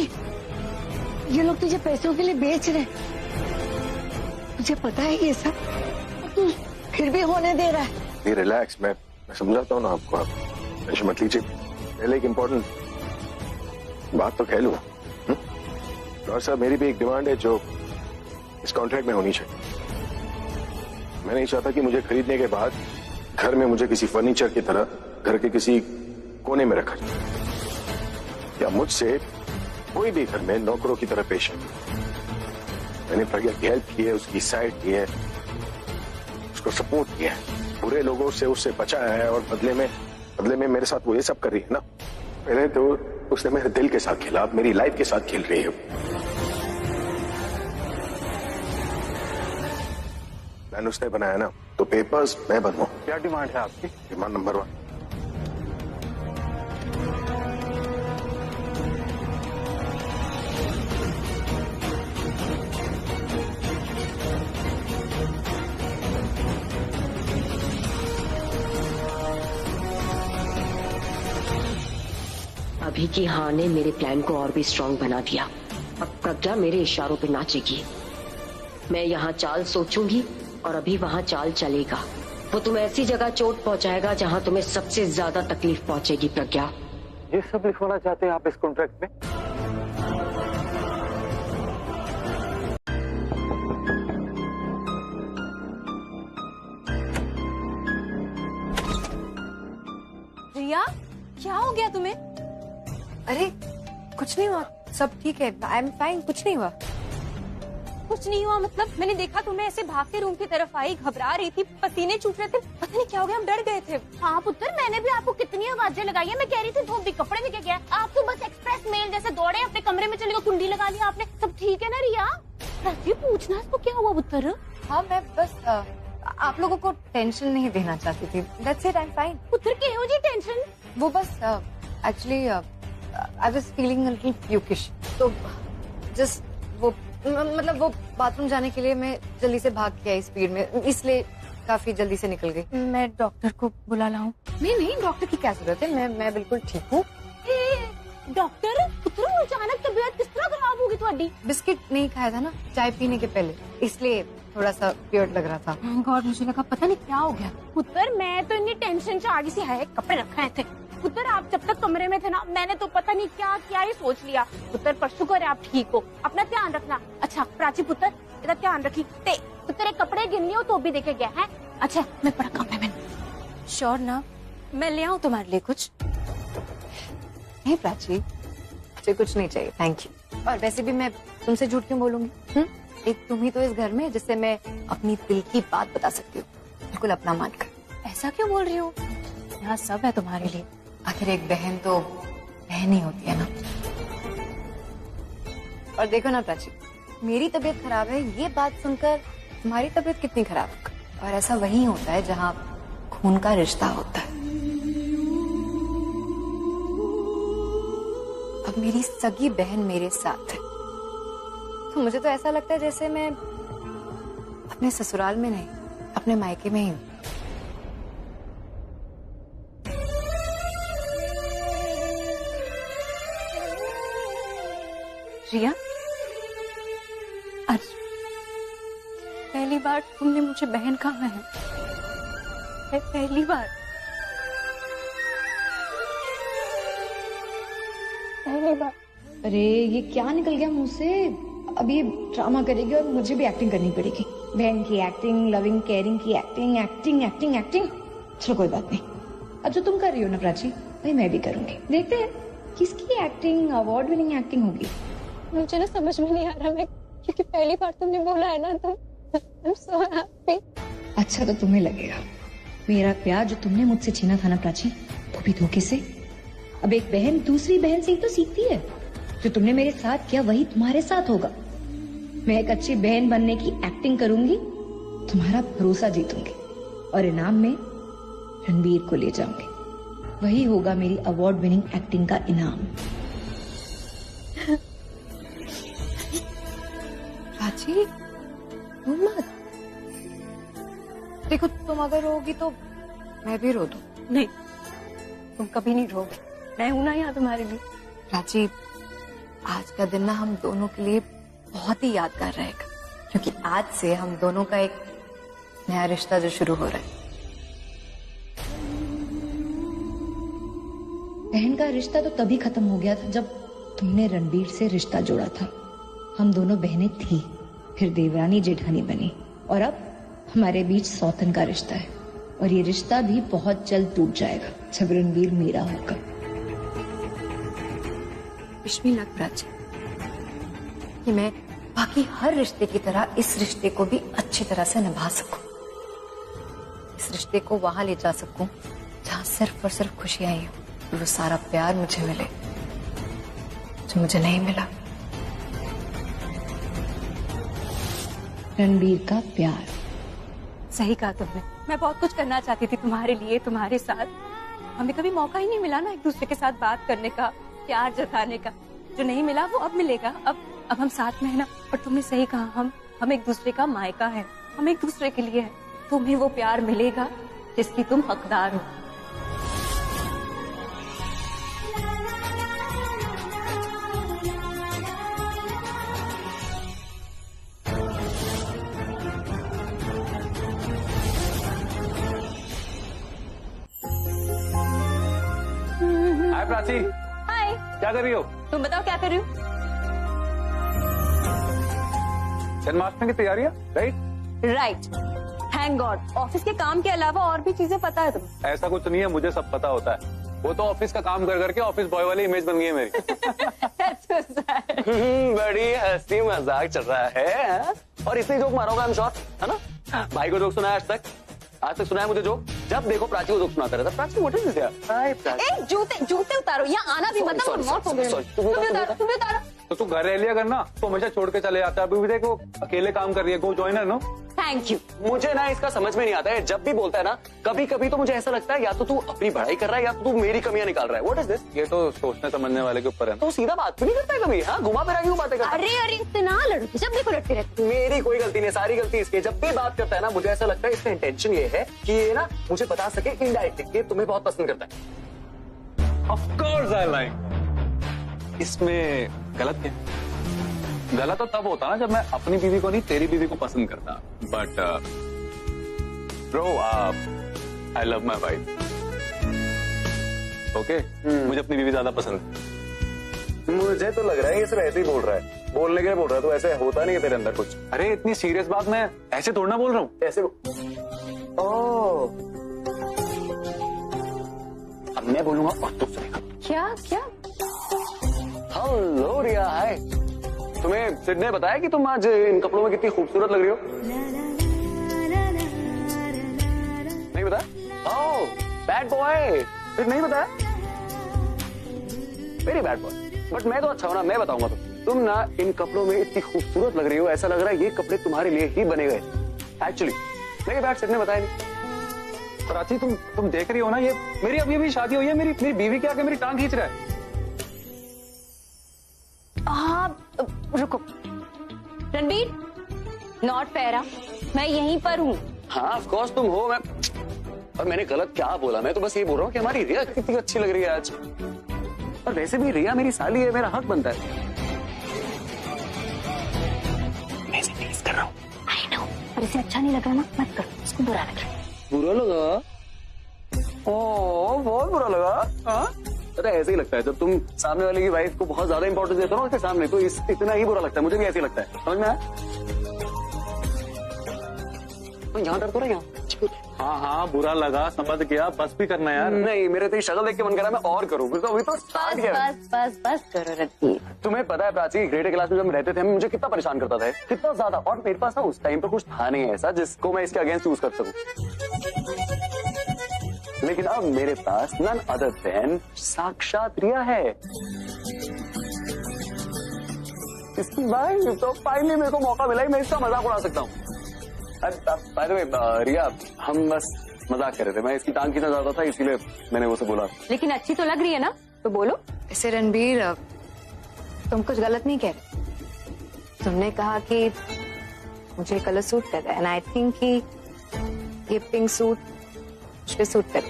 ये लोग तुझे पैसों के लिए बेच रहे, मुझे पता है ये सब, तू फिर भी होने दे रहा है। ये रिलैक्स, मैं समझाता हूँ ना आपको, आप टेंशन मत लीजिए। पहले एक इम्पोर्टेंट बात तो कह लूँ। डॉक्टर साहब, मेरी भी एक डिमांड है जो इस कॉन्ट्रैक्ट में होनी चाहिए। मैं नहीं चाहता कि मुझे खरीदने के बाद घर में मुझे किसी फर्नीचर की तरह घर के किसी कोने में रखा जाए, या मुझसे कोई भी घर में नौकरों की तरह पेश है। मैंने प्रज्ञा की हेल्प की है, उसकी साइड की है, उसको सपोर्ट किया है, बुरे लोगों से उससे बचाया है, और बदले में मेरे साथ वो ये सब कर रही है ना। पहले तो उसने मेरे दिल के साथ खेला, अब मेरी लाइफ के साथ खेल रही है। प्लान उसने बनाया ना, तो पेपर्स मैं बनवाऊं। क्या डिमांड है आपकी? डिमांड नंबर 1, अभी की हाँ ने मेरे प्लान को और भी स्ट्रांग बना दिया। अब प्रज्ञा मेरे इशारों पे नाचेगी। मैं यहाँ चाल सोचूंगी और अभी वहाँ चाल चलेगा। वो तुम्हें ऐसी जगह चोट पहुँचाएगा जहाँ तुम्हें सबसे ज्यादा तकलीफ पहुँचेगी प्रज्ञा। ये सब लिखवाना चाहते हैं आप इस कॉन्ट्रैक्ट में? रिया, क्या हो गया तुम्हें? अरे कुछ नहीं हुआ, सब ठीक है, आई एम फाइन, कुछ नहीं हुआ। कुछ नहीं हुआ मतलब? मैंने देखा तुम्हें ऐसे भागते रूम की तरफ आई, घबरा रही थी, पसीने छूट रहे थे, पता नहीं क्या हो गया, हम डर गए थे। हाँ पुत्र, मैंने भी आपको कितनी आवाजें लगाई है। मैं कह रही थी धोबी कपड़े में क्या गया, आप तो बस एक्सप्रेस मेल जैसे दौड़े, अपने कमरे में चले गए, कुंडी लगा लिया आपने। सब ठीक है ना रिया? राजी पूछना इसको क्या हुआ पुत्र? हाँ मैं बस आप लोगों को टेंशन नहीं देना चाहती थी, that's it, I am fine. पुत्र क्या हो जी टेंशन? वो बस actually I was feeling a little pukish, तो जस्ट वो मतलब वो बाथरूम जाने के लिए मैं जल्दी से भाग के आई स्पीड में, इसलिए काफी जल्दी से निकल गई। मैं डॉक्टर को बुला लाऊं? नहीं, डॉक्टर की क्या जरूरत है, मैं बिल्कुल ठीक हूँ। डॉक्टर पुत्र, अचानक तबीयत किस तरह खराब होगी तुम्हारी? बिस्किट नहीं खाया था ना चाय पीने के पहले, इसलिए थोड़ा सा वियर्ड लग रहा था। गॉड, मुझे लगा पता नहीं क्या हो गया। पुत्र मैं तो इतनी टेंशन से आगे से है, कपड़े रखे थे। पुत्र आप जब तक कमरे में थे ना, मैंने तो पता नहीं क्या क्या ही सोच लिया। पुत्र पर शुक्र है आप ठीक हो, अपना ध्यान रखना। अच्छा प्राची पुत्र, इधर ध्यान रखी। तेरे कपड़े गिन लियो तो भी देखे गया है। अच्छा मैं बड़ा काम है। मैंने श्योर ना, मैं ले आऊं तुम्हारे लिए कुछ? नहीं प्राची, मुझे कुछ नहीं चाहिए, थैंक यू। और वैसे भी मैं तुमसे झूठ क्यों बोलूंगी? एक तुम ही तो इस घर में जिससे मैं अपनी दिल की बात बता सकती हूँ, बिल्कुल अपना मानकर। ऐसा क्यों बोल रही हो? यहाँ सब है तुम्हारे लिए। आखिर एक बहन तो बहन ही होती है ना। और देखो ना प्राची, मेरी तबीयत खराब है, ये बात सुनकर तुम्हारी तबीयत कितनी खराब है। और ऐसा वही होता है जहाँ खून का रिश्ता होता है। अब मेरी सगी बहन मेरे साथ है, तो मुझे तो ऐसा लगता है जैसे मैं अपने ससुराल में नहीं, अपने मायके में ही हूँ। रिया, आज पहली बार तुमने मुझे बहन कहा है, पहली बार। अरे ये क्या निकल गया मुंह से? अब ये ड्रामा करेगी और मुझे भी एक्टिंग करनी पड़ेगी। बहन की एक्टिंग, लविंग केयरिंग की एक्टिंग, एक्टिंग एक्टिंग एक्टिंग। चलो कोई बात नहीं, अब जो तुम कर रही हो ना प्राची, वही मैं भी करूंगी। देखते हैं किसकी एक्टिंग अवार्ड विनिंग एक्टिंग होगी। मुझे ना समझ में नहीं आ रहा, मैं क्योंकि पहली बार तुमने बोला है ना, तो I'm so happy। अच्छा तो तुम्हें लगेगा मेरा प्यार जो तुमने मुझसे छीना था ना प्राची, वो भी धोखे से। अब एक बहन दूसरी बहन से ही तो सीखती है। जो तुमने मेरे साथ किया वही तुम्हारे साथ होगा। मैं एक अच्छी बहन बनने की एक्टिंग करूंगी, तुम्हारा भरोसा जीतूंगी और इनाम में रणबीर को ले जाऊंगी। वही होगा मेरी अवार्ड विनिंग एक्टिंग का इनाम। प्राची तुम मत देखो, तुम अगर रोगी तो मैं भी रो दूं। नहीं, तुम कभी नहीं रोगे, मैं हूं ना यहाँ तुम्हारे लिए। प्राची, आज का दिन ना हम दोनों के लिए बहुत ही यादगार रहेगा, क्योंकि आज से हम दोनों का एक नया रिश्ता जो शुरू हो रहा है। बहन का रिश्ता तो तभी खत्म हो गया था जब तुमने रणबीर से रिश्ता जोड़ा था। हम दोनों बहनें थी, फिर देवरानी जेठानी बनी, और अब हमारे बीच सौतन का रिश्ता है। और ये रिश्ता भी बहुत जल्द टूट जाएगा जब रणबीर मेरा होगा। विश्मी लग प्राची कि मैं बाकी हर रिश्ते की तरह इस रिश्ते को भी अच्छी तरह से निभा सकूं। इस रिश्ते को वहां ले जा सकूं जहां सिर्फ और सिर्फ खुशियां ही हो, वो सारा प्यार मुझे मिले जो मुझे नहीं मिला। रणबीर का प्यार। सही कहा तुमने, मैं बहुत कुछ करना चाहती थी तुम्हारे लिए, तुम्हारे साथ। हमें कभी मौका ही नहीं मिला ना एक दूसरे के साथ बात करने का, प्यार जताने का। जो नहीं मिला वो अब मिलेगा। अब हम साथ में है ना। और तुमने सही कहा, हम एक दूसरे का मायका है, हम एक दूसरे के लिए है। तुम्हें वो प्यार मिलेगा जिसकी तुम हकदार हो। हाय प्राची, हाय, क्या कर रही हो? तुम बताओ क्या कर रही हो? जन्माष्टमी की तैयारियां, right? Right, thank God. Office के काम के अलावा और भी चीजें पता है तुम्हें? ऐसा कुछ नहीं है, मुझे सब पता होता है। वो तो ऑफिस का काम कर करके ऑफिस बॉय वाली इमेज बन गई है मेरी। बड़ी हंसी मजाक चल रहा है हा? और इतनी जोक मारोगे आई एम श्योर, है ना? भाई को जोक सुना है आज तक सुना है मुझे जोक? जब देखो प्राची को जोक सुनाता रहता। प्राची व्हाट इज दिस यार? हाय प्राची, जूते उतारो, यहाँ आना भी मतलब मौत हो गई। तुम उतारो। तो तू घर रह लिया करना, तो हमेशा छोड़ के चले जाता है। अभी भी देखो अकेले काम कर रही है, गो जॉइनर नो। Thank you. मुझे ना इसका समझ में नहीं आता है, जब भी बोलता है ना, कभी कभी तो मुझे ऐसा लगता है या तो तू अपनी बढ़ाई कर रहा है या तो तू मेरी कमियां निकाल रहा है। What is this? ये तो सोचने समझने वाले के ऊपर है। तो सीधा बात भी नहीं करता है कभी, हाँ? घुमा फिरा क्यों बातें करता है? अरे इतना लड़ती, जब देखो लड़ती रहती। मेरी कोई गलती नहीं, सारी गलती इसकी। जब भी बात करता है ना, मुझे ऐसा लगता है इसका इंटेंशन ये है कि ये ना मुझे बता सके इनडायरेक्टली कि तुम्हें बहुत पसंद करता है। Of course I like. इसमें गलत क्या? गलत तो तब होता ना जब मैं अपनी बीवी को नहीं तेरी बीवी को पसंद करता। But bro, I love my wife. Okay, मुझे अपनी बीवी ज्यादा पसंद है। मुझे तो लग रहा है ये सिर्फ ऐसे ही बोल रहा है, बोलने के लिए बोल रहा है। तो ऐसे होता नहीं है तेरे अंदर कुछ। अरे इतनी सीरियस बात मैं ऐसे थोड़ा ना बोल रहा हूँ, ऐसे। ओह, अब मैं बोलूंगा और तू सुनेगा। क्या? हेलो रिया, हाय। तुम्हें सिड ने बताया कि तुम आज इन कपड़ों में कितनी खूबसूरत लग रही हो? नहीं बताया? ओह, बैड बॉय। सिड नहीं बताया? Very bad boy. बट मैं तो अच्छा हूं ना, मैं बताऊंगा तुम ना इन कपड़ों में इतनी खूबसूरत लग रही हो, ऐसा लग रहा है ये कपड़े तुम्हारे लिए ही बने गए एक्चुअली। लेकिन बैड सिड ने बताया नहीं। प्राची, तुम देख रही हो ना, ये मेरी अभी अभी शादी हुई है, मेरी बीवी के आगे मेरी टांग खींच रहा है। हाँ, रुको रणबीर, नॉट फेयर। मैं यहीं पर हूँ। हाँ ऑफ कोर्स तुम हो। मैं और मैंने गलत क्या बोला? मैं तो बस ये बोल रहा हूँ कि हमारी रिया कितनी अच्छी लग रही है आज। और वैसे भी रिया मेरी साली है, मेरा हक बनता है। मैं इसे प्लीज कर रहा हूँ। आई नो, पर इसे अच्छा नहीं लग रहा ना, मत कर, उसको बुरा लग रहा है। बुरा लगा? ओह, बहुत बुरा लगा। हाँ, अरे ऐसे ही लगता है जब तुम सामने वाले की वाइफ को बहुत ज्यादा इंपॉर्टेंस देते हो ना उसके सामने, तो इतना ही बुरा लगता है। मुझे भी ऐसे ही लगता है, समझ में आया? तो यहाँ डर तो रहा यहाँ। हाँ, बुरा लगा, समझ गया। बस भी करना यार। नहीं, मेरे तो शक्ल देख के मन करा मैं और करूँ। तो अभी तो स्टार्ट किया। बस करो रणबीर। तुम्हें पता है प्राची, ग्रेड क्लास में जब रहते थे हम, मुझे कितना परेशान करता था, कितना ज्यादा। और मेरे पास ना उस टाइम पर कुछ था नहीं ऐसा जिसको मैं इसके अगेंस्ट यूज कर सकूं। लेकिन अब मेरे पास नन अदर देन साक्षात रिया है। इसकी भाई तो फाइनली मेरे को मौका मिला है, मैं इसका मजाक उड़ा सकता हूँ। बाय द वे रिया, हम बस मजाक कर रहे थे। मैं इसकी टांग खींचना चाहता था, इसीलिए मैंने वो से बोला। लेकिन अच्छी तो लग रही है ना, तो बोलो। ऐसे रणबीर, तुम कुछ गलत नहीं कह रहे। तुमने कहा कि मुझे कलर सूट कर रहा है, एंड आई थिंक कि ये पिंक सूट मुझ पे सूट करे,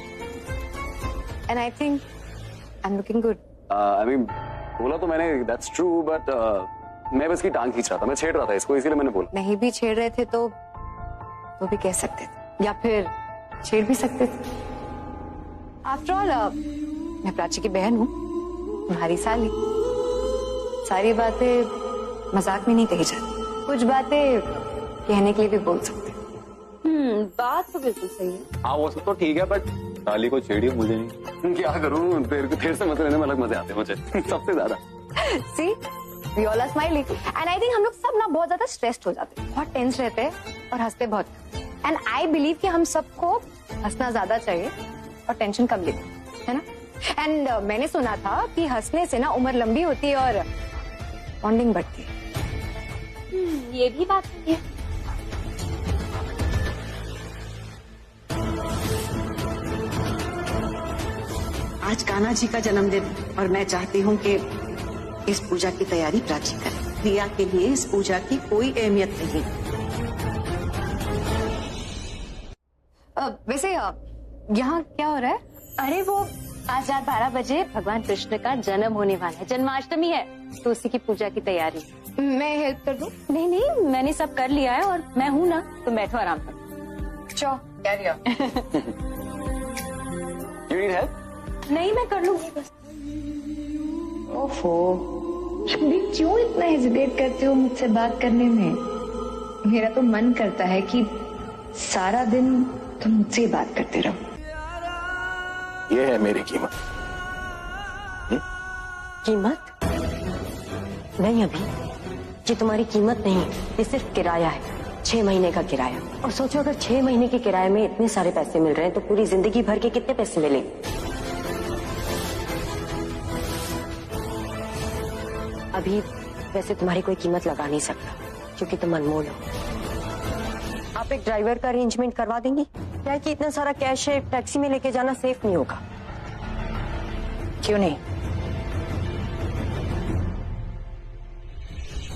and I think I am looking good. I mean बोला तो मैंने, दैट्स ट्रू, बट मैं बस की टांग खींच रहा था, मैं छेड़ रहा था इसको, इसीलिए मैंने बोला। नहीं भी छेड़ रहे थे तो भी कह सकते थे, या फिर छेड़ भी सकते थे। आफ्टर ऑल मैं प्राची की बहन हूँ, तुम्हारी साली। सारी बातें मजाक में नहीं कही जाती, कुछ बातें कहने के लिए भी बोल सकते। बात तो बिल्कुल सही है। हाँ वो सब तो ठीक है, बट साली को छेड़िए, मुझे नहीं। क्या करूँ, तेरे से मजे लेने में अलग मजे आते हैं मुझे सबसे ज्यादा। See, we all are smiling, and I think हम लोग सब ना बहुत ज्यादा स्ट्रेस्ड हो जाते हैं, बहुत टेंस रहते हैं और हंसते बहुत। एंड आई बिलीव कि हम सबको हंसना ज्यादा चाहिए और टेंशन कम लेते, है ना? एंड मैंने सुना था कि हंसने से ना उम्र लंबी होती है और बॉन्डिंग बढ़ती है। ये भी बात सही है। आज कान्हा जी का जन्मदिन और मैं चाहती हूँ कि इस पूजा की तैयारी प्राची करे। रिया के लिए इस पूजा की कोई अहमियत नहीं। वैसे यहाँ क्या हो रहा है? अरे वो आज रात 12 बजे भगवान कृष्ण का जन्म होने वाला है, जन्माष्टमी है, तो उसी की पूजा की तैयारी। मैं हेल्प कर दूं? नहीं, मैंने सब कर लिया है और मैं हूँ ना, तो बैठो आराम कर। चलो carry on. You need help? नहीं, मैं कर लूंगी बस। ओफो, अभी क्यों इतना हेजिटेट करते हो मुझसे बात करने में? मेरा तो मन करता है कि सारा दिन तुम मुझसे ही बात करते रहो। ये है मेरी कीमत। कीमत? नहीं अभी, ये तुम्हारी कीमत नहीं, ये सिर्फ किराया है, 6 महीने का किराया। और सोचो अगर 6 महीने के किराए में इतने सारे पैसे मिल रहे हैं तो पूरी जिंदगी भर के कितने पैसे मिलेंगे? अभी वैसे तुम्हारी कोई कीमत लगा नहीं सकता क्योंकि तुम अनमोल हो। आप एक ड्राइवर का अरेंजमेंट करवा देंगी? क्या है कि इतना सारा कैश है, टैक्सी में लेके जाना सेफ नहीं होगा। क्यों नहीं?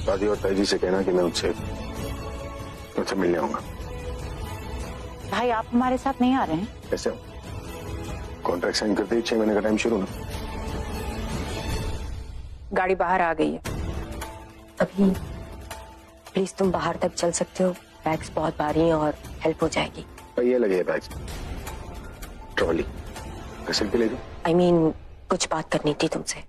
दादी और ताई जी से कहना कि मैं उनसे मिलने आऊंगा। भाई आप हमारे साथ नहीं आ रहे हैं? कैसे? कॉन्ट्रैक्ट साइन करते ही 6 महीने का टाइम शुरू ना। गाड़ी बाहर आ गई है। अभी प्लीज तुम बाहर तक चल सकते हो? बैग्स बहुत भारी हैं और हेल्प हो जाएगी। ये लगे बैग्स, ट्रॉली कैसे पे ले दो? I mean, कुछ बात करनी थी तुमसे।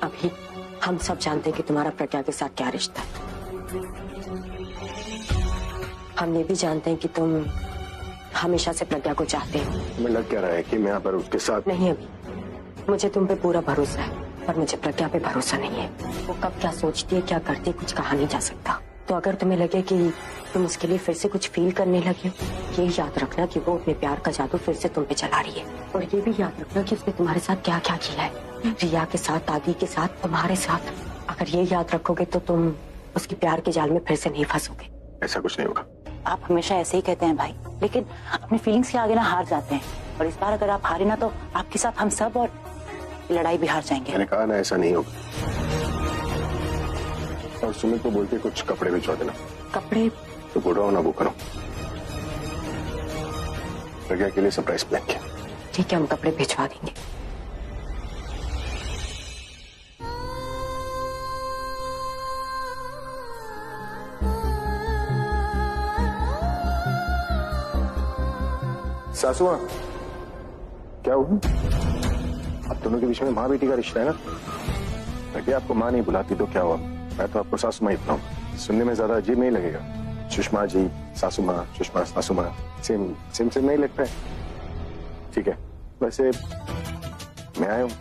अभी हम सब जानते हैं कि तुम्हारा प्रज्ञा के साथ क्या रिश्ता है। हम ये भी जानते हैं कि तुम हमेशा से प्रज्ञा को चाहते हो। तुम्हें लग क्या रहा है कि मैं यहाँ पर उसके साथ? नहीं अभी, मुझे तुम पे पूरा भरोसा है, पर मुझे प्रज्ञा पे भरोसा नहीं है। वो कब क्या सोचती है, क्या करती है, कुछ कहा नहीं जा सकता। तो अगर तुम्हें लगे कि तुम उसके लिए फिर से कुछ फील करने लगे हो, ये याद रखना कि वो अपने प्यार का जादू फिर से तुम पे चला रही है। और ये भी याद रखना कि उसने तुम्हारे साथ क्या क्या किया है, रिया के साथ, दादी के साथ, तुम्हारे साथ। अगर ये याद रखोगे तो तुम उसके प्यार के जाल में फिर से नहीं फंसोगे। ऐसा कुछ नहीं होगा। आप हमेशा ऐसे ही कहते हैं भाई, लेकिन अपनी फीलिंग्स के आगे ना हार जाते हैं। और इस बार अगर आप हारे ना तो आपके साथ हम सब और लड़ाई भी हार जाएंगे। मैंने कहा ना ऐसा नहीं होगा। और सुमित को बोल के कुछ कपड़े भिजवा देना। कपड़े? तो बोल रहा हूँ ना, वो करो। प्रज्ञा के लिए सरप्राइज प्लान किया। ठीक है, हम कपड़े भिजवा देंगे। सासू माँ, क्या हुआ? अब दोनों के बीच में माँ बेटी का रिश्ता है ना। प्रज्ञा आपको माँ नहीं बुलाती तो क्या हुआ? मैं तो आपको सासू माँ ही बुलाऊं। सुनने में ज्यादा अजीब नहीं लगेगा? सुषमा जी सासू माँ, सुषमा सासू माँ, सेम सेम सेम नहीं लगता है? ठीक है। वैसे मैं आया हूँ,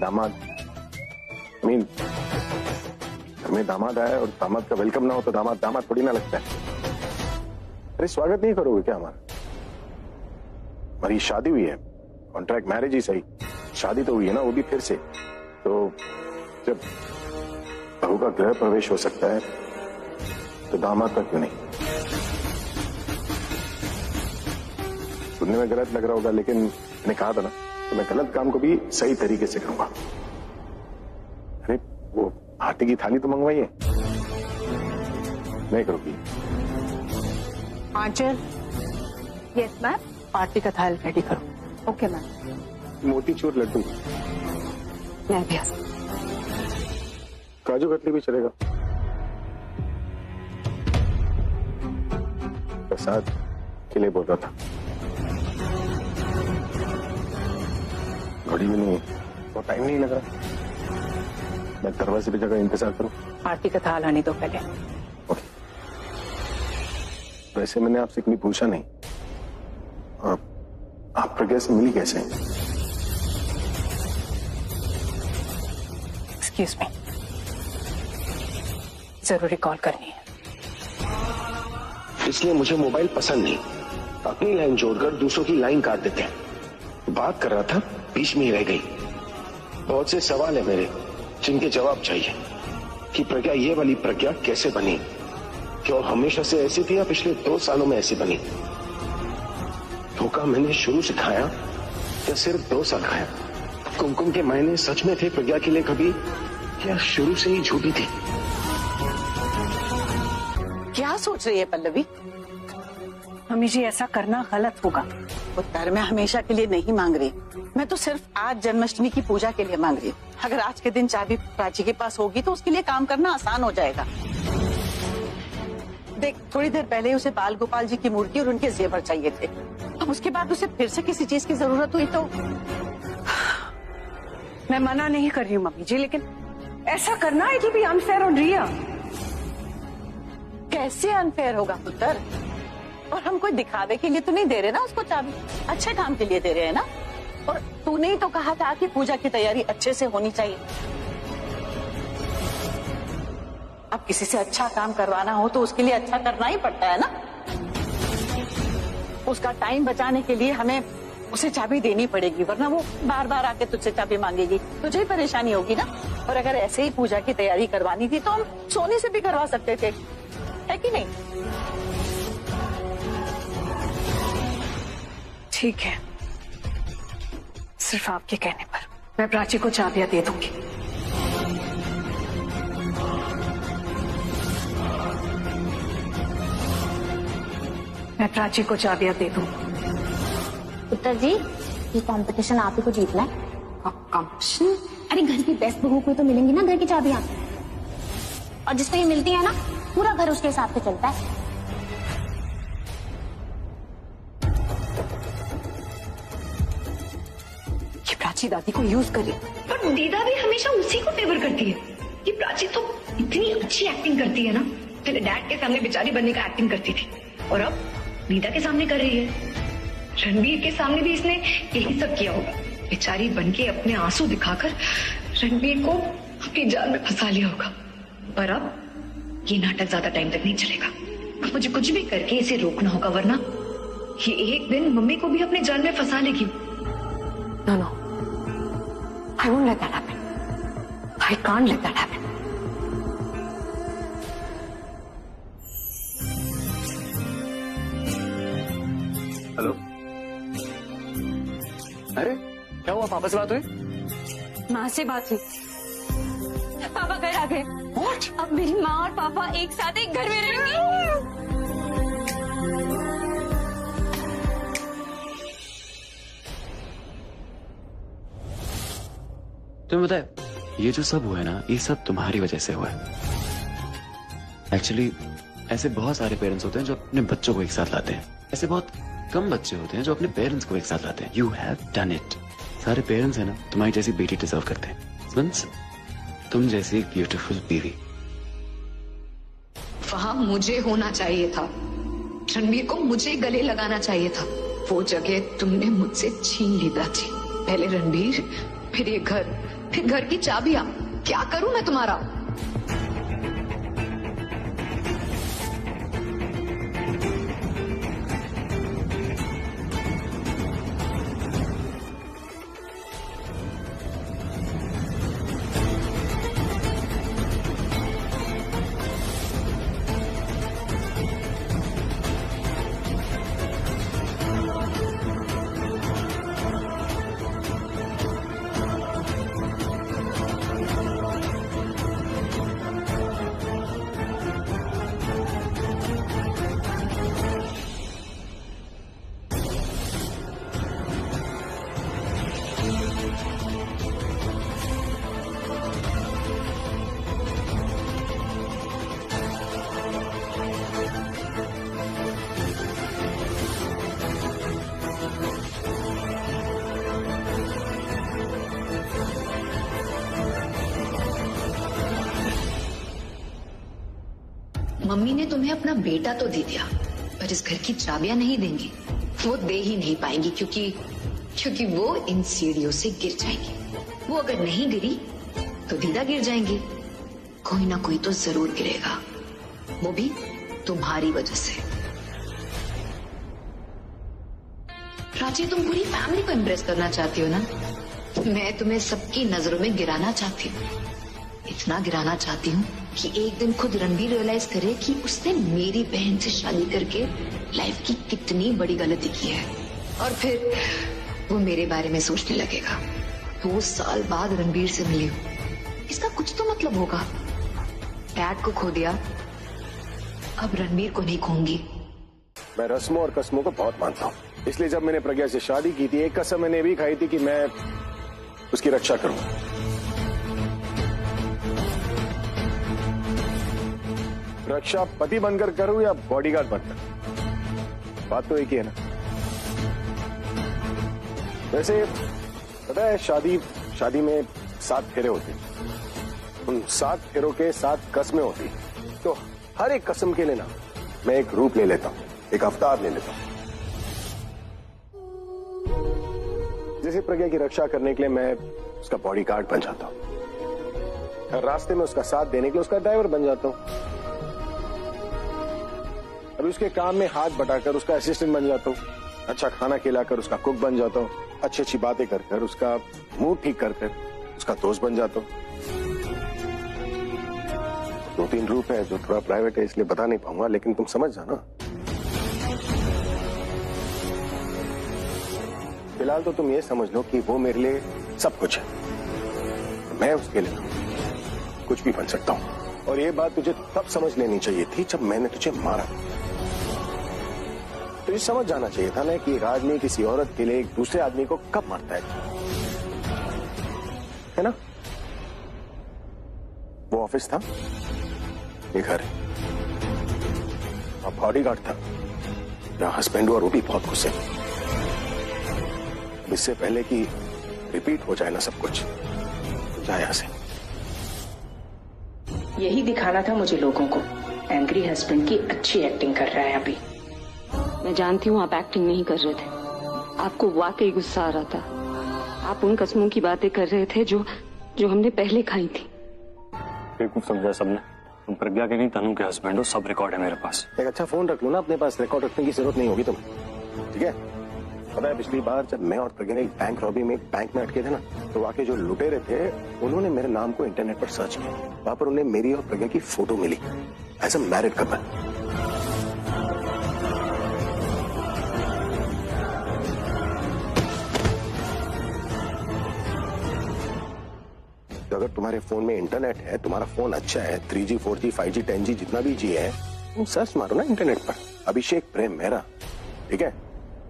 दामाद मीन घर में दामाद आया और दामाद का वेलकम ना हो तो दामाद दामाद थोड़ी ना लगता है। अरे स्वागत नहीं करोगे क्या हमारा? हमारी शादी हुई है, कॉन्ट्रैक्ट मैरिज ही सही, शादी तो हुई है ना, वो भी फिर से। तो जब बहू का गृह प्रवेश हो सकता है तो दामाद का क्यों नहीं? सुनने में गलत लग रहा होगा लेकिन मैंने कहा था ना, तो मैं गलत काम को भी सही तरीके से करूंगा। अरे वो आटे की थाली तो मंगवाइए। नहीं करोगी? आंचल, यस मैम। पार्टी का थाल रेडी करो। Okay ma'am. मोतीचूर लड्डू, मैं भी काजू कतली भी चलेगा। प्रसाद के लिए बोल रहा था। घड़ी भी नहीं, बहुत टाइम नहीं लग रहा। मैं दरवाजे पे जगह इंतजार करूं। पार्टी का थाल आने दो पहले। वैसे मैंने आपसे कभी पूछा नहीं, आप प्रज्ञा से मिली कैसे? एक्सक्यूज मी, जरूरी कॉल करनी है। इसलिए मुझे मोबाइल पसंद नहीं। अपनी लाइन जोड़कर दूसरों की लाइन काट देते हैं। बात कर रहा था, बीच में ही रह गई। बहुत से सवाल है मेरे जिनके जवाब चाहिए कि प्रज्ञा, ये वाली प्रज्ञा कैसे बनी? क्या हमेशा से ऐसी थी या पिछले 2 सालों में ऐसी बनी? धोखा मैंने शुरू से खाया या सिर्फ 2 साल खाया? कुमकुम के मायने सच में थे प्रज्ञा के लिए कभी, या शुरू से ही झूठी थी? क्या सोच रही है पल्लवी? मम्मी जी ऐसा करना गलत होगा। उत्तर मैं हमेशा के लिए नहीं मांग रही, मैं तो सिर्फ आज जन्माष्टमी की पूजा के लिए मांग रही हूँ। अगर आज के दिन चाबी प्राची के पास होगी तो उसके लिए काम करना आसान हो जाएगा। देख, थोड़ी देर पहले उसे बाल गोपाल जी की मूर्ति और उनके जेवर चाहिए थे, अब उसके बाद उसे फिर से किसी चीज की जरूरत हुई तो। मैं मना नहीं कर रही हूँ मम्मी जी, लेकिन ऐसा करना it will be unfair on Riya. कैसे अनफेयर होगा पुत्र? और हम कोई दिखावे के लिए तो नहीं दे रहे ना उसको चाबी, अच्छे काम के लिए दे रहे हैं ना। और तूने ही तो कहा था कि पूजा की तैयारी अच्छे से होनी चाहिए। अब किसी से अच्छा काम करवाना हो तो उसके लिए अच्छा करना ही पड़ता है ना। उसका टाइम बचाने के लिए हमें उसे चाबी देनी पड़ेगी, वरना वो बार बार आके तुझसे चाबी मांगेगी, तुझे ही परेशानी होगी ना। और अगर ऐसे ही पूजा की तैयारी करवानी थी तो हम सोनी से भी करवा सकते थे, है कि नहीं? ठीक है, सिर्फ आपके कहने पर मैं प्राची को चाबियां दे दूंगी। मैं प्राची को चाबियां दे दूंगी। उत्तर जी, ये कंपटीशन आप ही को जीतना है। कंपटीशन? अरे घर की बेस्ट बहू को तो मिलेंगी ना घर की चाबियां, और जिसको ये मिलती है ना पूरा घर उसके हिसाब से चलता है। ये प्राची दादी को यूज करी, पर दीदा भी हमेशा उसी को फेवर करती है। ये प्राची तो इतनी अच्छी एक्टिंग करती है ना, पहले डैड के सामने बेचारी बनने का एक्टिंग करती थी और अब दीदा के सामने कर रही है। रणबीर के सामने भी इसने यही सब किया होगा, बेचारी बनके अपने आंसू दिखाकर रणबीर को अपनी जाल में फंसा लिया होगा। पर अब ये नाटक ज्यादा टाइम तक नहीं चलेगा, अब मुझे कुछ भी करके इसे रोकना होगा, वरना ये एक दिन मम्मी को भी अपने जाल में फंसा लेगी। No, no. I won't let that happen. I can't let that happen. Hello, अरे क्या हुआ? पापा से बात हुई? माँ से बात हुई, पापा घर आ गए। अब मेरी माँ और पापा एक साथ एक घर में रहेंगे। तुम्हें पता है, ये जो सब हुआ है ना, ये सब तुम्हारी वजह से हुआ है। एक्चुअली ऐसे बहुत सारे पेरेंट्स होते हैं जो अपने बच्चों को एक साथ लाते हैं, ऐसे बहुत कम बच्चे होते हैं जो अपने पेरेंट्स को एक साथ लाते हैं। You have done it. सारे पेरेंट्स है ना तुम्हारी जैसी बेटी डिजर्व करते हैं। मींस तुम जैसी एक ब्यूटीफुल बीवी। वहां मुझे होना चाहिए था, रणबीर को मुझे गले लगाना चाहिए था। वो जगह तुमने मुझसे छीन ली प्राची। पहले रणबीर, फिर ये घर, फिर घर की चाबियां। क्या करूं मैं तुम्हारा? मम्मी ने तुम्हें अपना बेटा तो दे दिया, पर इस घर की चाबियां नहीं देंगी। वो दे ही नहीं पाएंगी क्योंकि वो इन सीढ़ियों से गिर जाएंगी। वो अगर नहीं गिरी तो दीदा गिर जाएंगी। कोई ना कोई तो जरूर गिरेगा, वो भी तुम्हारी वजह से। प्राची, तुम पूरी फैमिली को इम्प्रेस करना चाहती हो ना? मैं तुम्हें सबकी नजरों में गिराना चाहती हूँ। इतना गिराना चाहती हूँ कि एक दिन खुद रणबीर रियलाइज करे कि उसने मेरी बहन से शादी करके लाइफ की कितनी बड़ी गलती की है, और फिर वो मेरे बारे में सोचने लगेगा। 2 साल बाद रणबीर से मिली हूँ, इसका कुछ तो मतलब होगा। डैड को खो दिया, अब रणबीर को नहीं खोऊंगी। मैं रस्मों और कस्मों को बहुत मानता हूँ, इसलिए जब मैंने प्रज्ञा से शादी की थी, एक कसम मैंने भी खाई थी कि मैं उसकी रक्षा करूंगा। रक्षा पति बनकर करूं या बॉडीगार्ड बनकर, बात तो एक ही है ना। वैसे पता है, शादी में 7 फेरे होते हैं, उन 7 फेरों के 7 कस्में होती, तो हर एक कसम के लिए ना मैं एक रूप ले लेता हूं, एक अवतार ले लेता हूं। जैसे प्रज्ञा की रक्षा करने के लिए मैं उसका बॉडीगार्ड बन जाता हूं, हर रास्ते में उसका साथ देने के लिए उसका ड्राइवर बन जाता हूं, अभी उसके काम में हाथ बटाकर उसका असिस्टेंट बन जाता हूं, अच्छा खाना खिलाकर उसका कुक बन जाता हूं, अच्छी अच्छी बातें कर कर उसका मूड ठीक कर कर उसका दोस्त बन जाता हूं। 2-3 रूप है जो थोड़ा प्राइवेट है, इसलिए बता नहीं पाऊंगा, लेकिन तुम समझ जाना। फिलहाल तो तुम ये समझ लो कि वो मेरे लिए सब कुछ है, मैं उसके लिए कुछ भी बन सकता हूं। और ये बात तुझे तब समझ लेनी चाहिए थी जब मैंने तुझे मारा। तुझे समझ जाना चाहिए था ना कि एक आदमी किसी औरत के लिए एक दूसरे आदमी को कब मारता है ना। वो ऑफिस था, ये घर है, और बॉडीगार्ड था, मेरा हस्बैंड और वो भी बहुत गुस्से। इससे पहले कि रिपीट हो जाए ना सब कुछ, जाए यहां से। यही दिखाना था मुझे लोगों को, एंग्री हस्बैंड की अच्छी एक्टिंग कर रहा है अभी। मैं जानती हूँ आप एक्टिंग नहीं कर रहे थे, आपको वाकई गुस्सा आ रहा था। आप उन कस्मों की बातें कर रहे थे जो हमने पहले खाई थी। बेवकूफ समझा सबने, तुम प्रज्ञा के नहीं तनु के हस्बैंड हो, सब रिकॉर्ड है मेरे पास। एक अच्छा फोन रख लो ना अपने पास, रिकॉर्ड रखने की जरूरत नहीं होगी तुम्हें, ठीक है। पता है पिछली बार जब मैं और प्रज्ञा एक बैंक रॉबी में एक बैंक में अटके थे ना, तो वहां के जो लुटेरे थे उन्होंने मेरे नाम को इंटरनेट पर सर्च किया, वहां पर उन्हें मेरी और प्रज्ञा की फोटो मिली एज अ मैरिड कपल। तो अगर तुम्हारे फोन में इंटरनेट है, तुम्हारा फोन अच्छा है, 3G 4G 5G 10G जितना भी जी है, तुम सर्च मारो ना इंटरनेट पर, अभिषेक प्रेम मेहरा, ठीक है,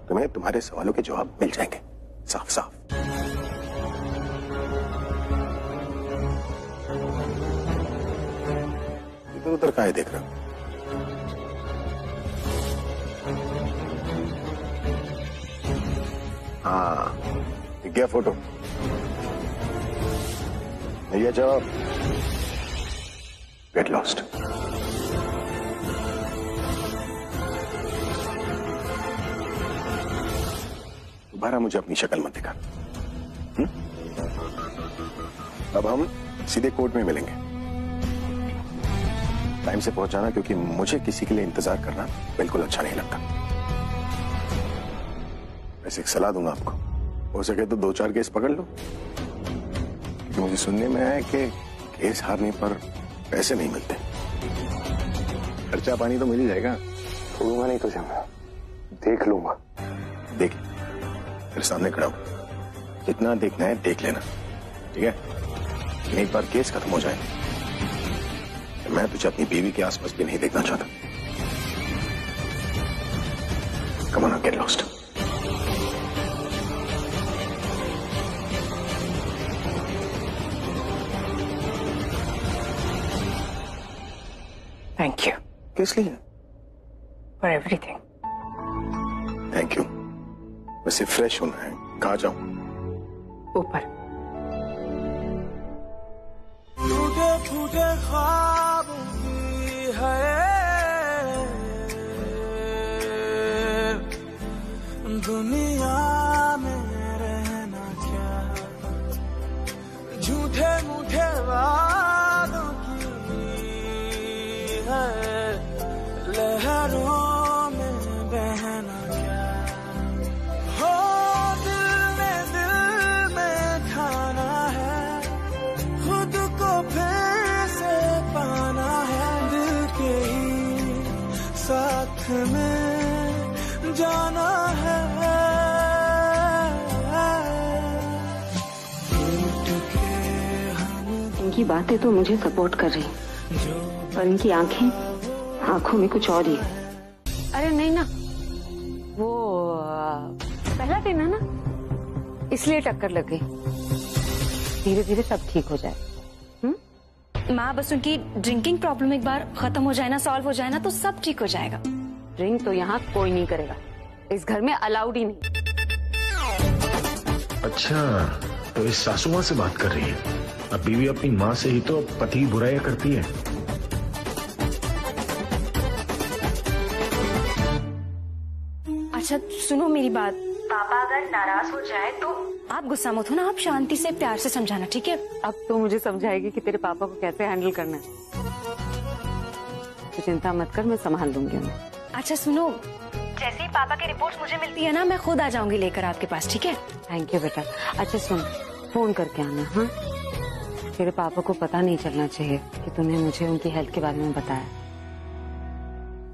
तुम्हें तुम्हारे सवालों के जवाब मिल जाएंगे साफ साफ। इधर उधर काहे देख रहा? हाँ, दिख गया फोटो, ये जवाब, गेट लॉस्ट। दोबारा मुझे अपनी शक्ल मत दिखा। अब हम सीधे कोर्ट में मिलेंगे, टाइम से पहुंचाना, क्योंकि मुझे किसी के लिए इंतजार करना बिल्कुल अच्छा नहीं लगता। वैसे एक सलाह दूंगा आपको, हो सके तो 2-4 केस पकड़ लो। मुझे सुनने में आया कि केस हारने पर पैसे नहीं मिलते, खर्चा पानी तो मिल ही जाएगा। छोड़ूंगा नहीं तुझे, मैं देख लूंगा। देख, तेरे सामने खड़ा हूं, जितना देखना है देख लेना, ठीक है। एक बार केस खत्म हो जाए, मैं तुझे अपनी बीवी के आसपास भी नहीं देखना चाहता। Come on, get lost. Thank you. किस लिए? For everything. Thank you. वैसे फ्रेश होना है, कहाँ जाऊं? ऊपर। टूटे टूटे ख्वाबों की है दुनिया में रहना क्या, झूठे मूठे वादों की है लहरों में बहना क्या, हो दिल में खाना है, खुद को फिर से पाना है, दिल के ही साथ में जाना है। इनकी बातें तो मुझे सपोर्ट कर रही, पर इनकी आंखें, आंखों में कुछ और ही है। अरे नहीं ना, पहला दिन है ना, इसलिए टक्कर लग गई। धीरे धीरे सब ठीक हो जाए। माँ बस उनकी ड्रिंकिंग प्रॉब्लम एक बार खत्म हो जाए ना, सॉल्व हो जाए ना, तो सब ठीक हो जाएगा। ड्रिंक तो यहाँ कोई नहीं करेगा, इस घर में अलाउड ही नहीं। अच्छा, तो इस सासू माँ से बात कर रही है। अब बीवी अपनी माँ से ही तो पति की बुराइयां करती है। अच्छा सुनो मेरी बात, पापा अगर नाराज हो जाए तो आप गुस्सा मत हो ना, आप शांति से प्यार से समझाना, ठीक है? अब तो मुझे समझाएगी कि तेरे पापा को कैसे हैंडल करना है। तो चिंता मत कर, मैं संभाल लूंगी उन्हें। अच्छा सुनो, जैसे ही पापा की रिपोर्ट मुझे मिलती है ना, मैं खुद आ जाऊंगी लेकर आपके पास, ठीक है? थैंक यू बेटा। अच्छा सुन, फोन करके आना। हाँ, तेरे पापा को पता नहीं चलना चाहिए कि तूने मुझे उनकी हेल्थ के बारे में बताया।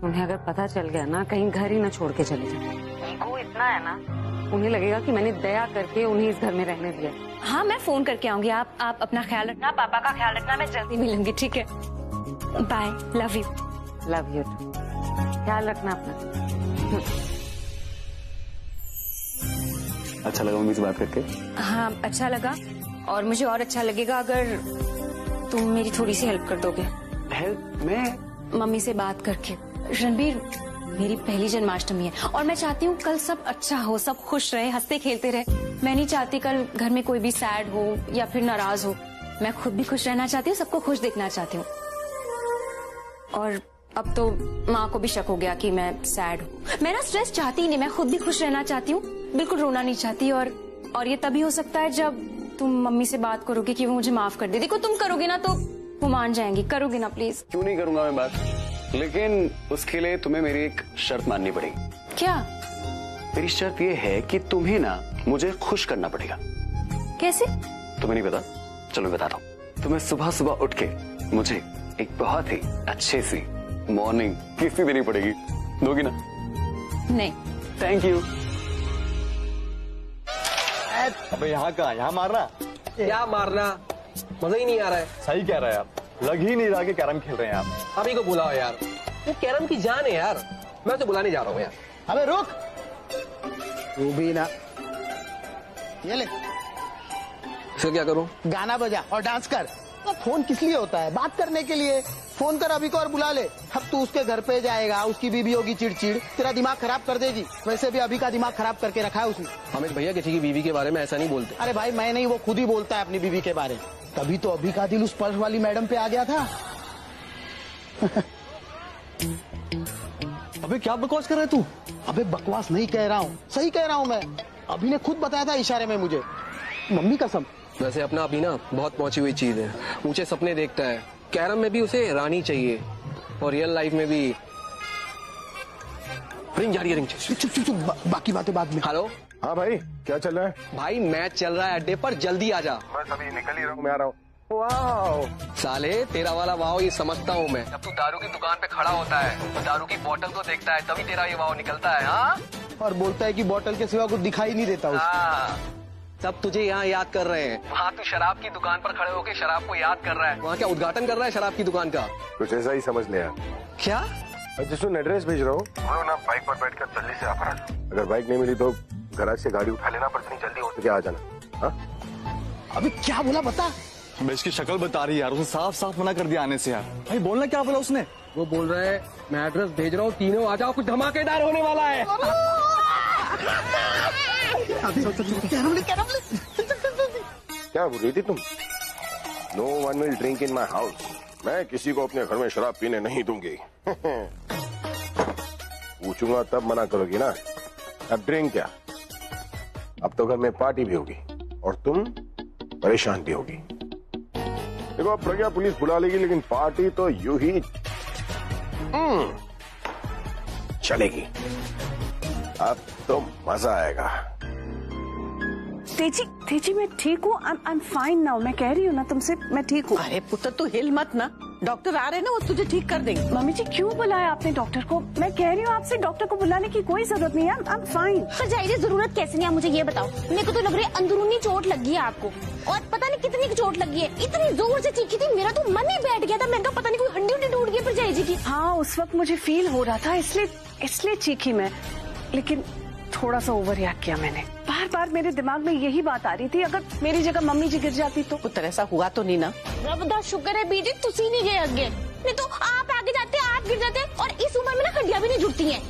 उन्हें अगर पता चल गया ना, कहीं घर ही ना छोड़ के चले जाए। ईगो इतना है ना, उन्हें लगेगा कि मैंने दया करके उन्हें इस घर में रहने दिया। हाँ मैं फोन करके आऊंगी, आप अपना ख्याल रखना, पापा का ख्याल रखना, मैं जल्दी मिलूंगी, ठीक है? Bye, love you. Love you, ख्याल रखना अपना। अच्छा लगा मम्मी से बात करके? हाँ अच्छा लगा, और मुझे और अच्छा लगेगा अगर तुम मेरी थोड़ी सी हेल्प कर दोगे। हेल्प? मैं? मम्मी से बात करके। रणबीर, मेरी पहली जन्माष्टमी है और मैं चाहती हूँ कल सब अच्छा हो, सब खुश रहे, हंसते खेलते रहे। मैं नहीं चाहती कल घर में कोई भी सैड हो या फिर नाराज हो। मैं खुद भी खुश रहना चाहती हूँ, सबको खुश देखना चाहती हूँ। और अब तो माँ को भी शक हो गया कि मैं सैड हूँ। मैं ना स्ट्रेस चाहती ही नहीं, मैं खुद भी खुश रहना चाहती हूँ, बिल्कुल रोना नहीं चाहती। और ये तभी हो सकता है जब तुम मम्मी से बात करोगे कि वो मुझे माफ कर दे। देखो तुम करोगे ना तो वो मान जाएंगी, करोगे ना प्लीज? क्यों नहीं करूंगा मैं बात, लेकिन उसके लिए तुम्हें मेरी एक शर्त माननी पड़ेगी। क्या? मेरी शर्त ये है कि तुम्हें ना मुझे खुश करना पड़ेगा। कैसे? तुम्हें नहीं पता? चलो मैं बताता हूँ। तुम्हें सुबह सुबह उठ के मुझे एक बहुत ही अच्छी सी मॉर्निंग किस देनी पड़ेगी। दोगी ना? नहीं। Thank you. अबे यहाँ कहाँ, यहाँ मारना? क्या मारना, मजा ही नहीं आ रहा है। सही कह रहा है आप, लग ही नहीं रहा कि कैरम खेल रहे हैं आप। अभी को बुलाओ यार, वो कैरम की जान है यार, मैं तो बुलाने जा रहा हूँ यार। अबे रुक, तू भी ना। ये ले, फिर क्या करूँ? गाना बजा और डांस कर। तो फोन किस लिए होता है? बात करने के लिए। फोन कर अभी को और बुला ले। अब तू उसके घर पे जाएगा, उसकी बीवी होगी चिड़चिड़, तेरा दिमाग खराब कर देगी। वैसे भी अभी का दिमाग खराब करके रखा है उसने। अमित भैया किसी की बीवी के बारे में ऐसा नहीं बोलते। अरे भाई मैं नहीं, वो खुद ही बोलता है अपनी बीवी के बारे में। तभी तो अभी का दिल उस पर्स वाली मैडम पे आ गया था। अबे क्या बकवास कर रहा है तू? अबे बकवास नहीं कह रहा हूँ, सही कह रहा हूँ मैं। अभी ने खुद बताया था इशारे में मुझे, मम्मी कसम। वैसे अपना अभी ना बहुत पहुंची हुई चीज है, ऊंचे सपने देखता है। कैरम में भी उसे रानी चाहिए और रियल लाइफ में भी रिंग जा रही है, रिंग। चुप, बाकी बातें बाद में। हेलो। हाँ भाई, क्या चल रहा है? भाई मैच चल रहा है अड्डे पर, जल्दी आ जा। बस अभी निकल ही रहा हूँ, मैं आ रहा हूँ। वाह साले, तेरा वाला वाव ये समझता हूँ मैं। जब तू दारू की दुकान पे खड़ा होता है तो दारू की बोतल को देखता है, तभी तेरा ये वाव निकलता है। हाँ, और बोलता है कि बोतल के सिवा कुछ दिखाई नहीं देता उसको। हाँ, सब तुझे यहाँ याद कर रहे हैं। वहाँ तू शराब की दुकान पर खड़े होकर शराब को याद कर रहा है। वहाँ क्या उद्घाटन कर रहा है शराब की दुकान का? कुछ ऐसा ही समझ लिया। क्या? अच्छा सुन, एड्रेस भेज रहा हूँ, ना बाइक पर बैठकर जल्दी से आ। अगर बाइक नहीं मिली तो गैराज से गाड़ी उठा लेना, पर इतनी जल्दी हो सके आ जाना। हाँ? अभी क्या बोला बता? मैं इसकी शक्ल बता रही यार, उसने साफ साफ मना कर दिया आने से यार। भाई बोलना क्या बोला उसने? वो बोल रहा है मैं एड्रेस भेज रहा हूँ, तीनों आ जाओ, कुछ धमाकेदार होने वाला है। क्या बोल रही थी तुम? No one will drink in my house. मैं किसी को अपने घर में शराब पीने नहीं दूंगी। पूछूंगा तब मना करोगी ना। अब ड्रिंक क्या, अब तो घर में पार्टी भी होगी और तुम परेशान भी होगी। देखो अब प्रज्ञा पुलिस बुला लेगी, लेकिन पार्टी तो यूं ही चलेगी। अब तो मजा आएगा। तेजी मैं ठीक हूँ, आई एम फाइन नाउ। मैं कह रही हूँ ना तुमसे, मैं ठीक हूँ। अरे पुत्र तू हिल मत ना, डॉक्टर आ रहे हैं ना, वो तुझे ठीक कर देंगे। मम्मी जी क्यों बुलाया आपने डॉक्टर को? मैं कह रही हूँ आपसे डॉक्टर को बुलाने की कोई जरूरत नहीं है, आई एम फाइन। पर जाहिर जरूरत कैसे नहीं है, मुझे ये बताओ। मेरे को तो लग रही है अंदरूनी चोट लगी है आपको, और पता नहीं कितनी की चोट लगी है। इतनी जोर से चीखी थी, मेरा तो मन ही बैठ गया था। मैंने कहा पता नहीं कोई हड्डी टूट गई फिर जाई जी की। हाँ उस वक्त मुझे फील हो रहा था, इसलिए चीखी मैं। लेकिन थोड़ा सा ओवर रिएक्ट किया मैंने। बार बार मेरे दिमाग में यही बात आ रही थी, अगर मेरी जगह मम्मी जी गिर जाती तो। पुत्र ऐसा हुआ तो नहीं ना? रब दा शुक्र है बीजी तुसी नहीं गए अगे, नहीं तो आप आगे जाते, आप गिर जाते, और इस उम्र में ना हड्डियां भी नहीं जुड़ती हैं।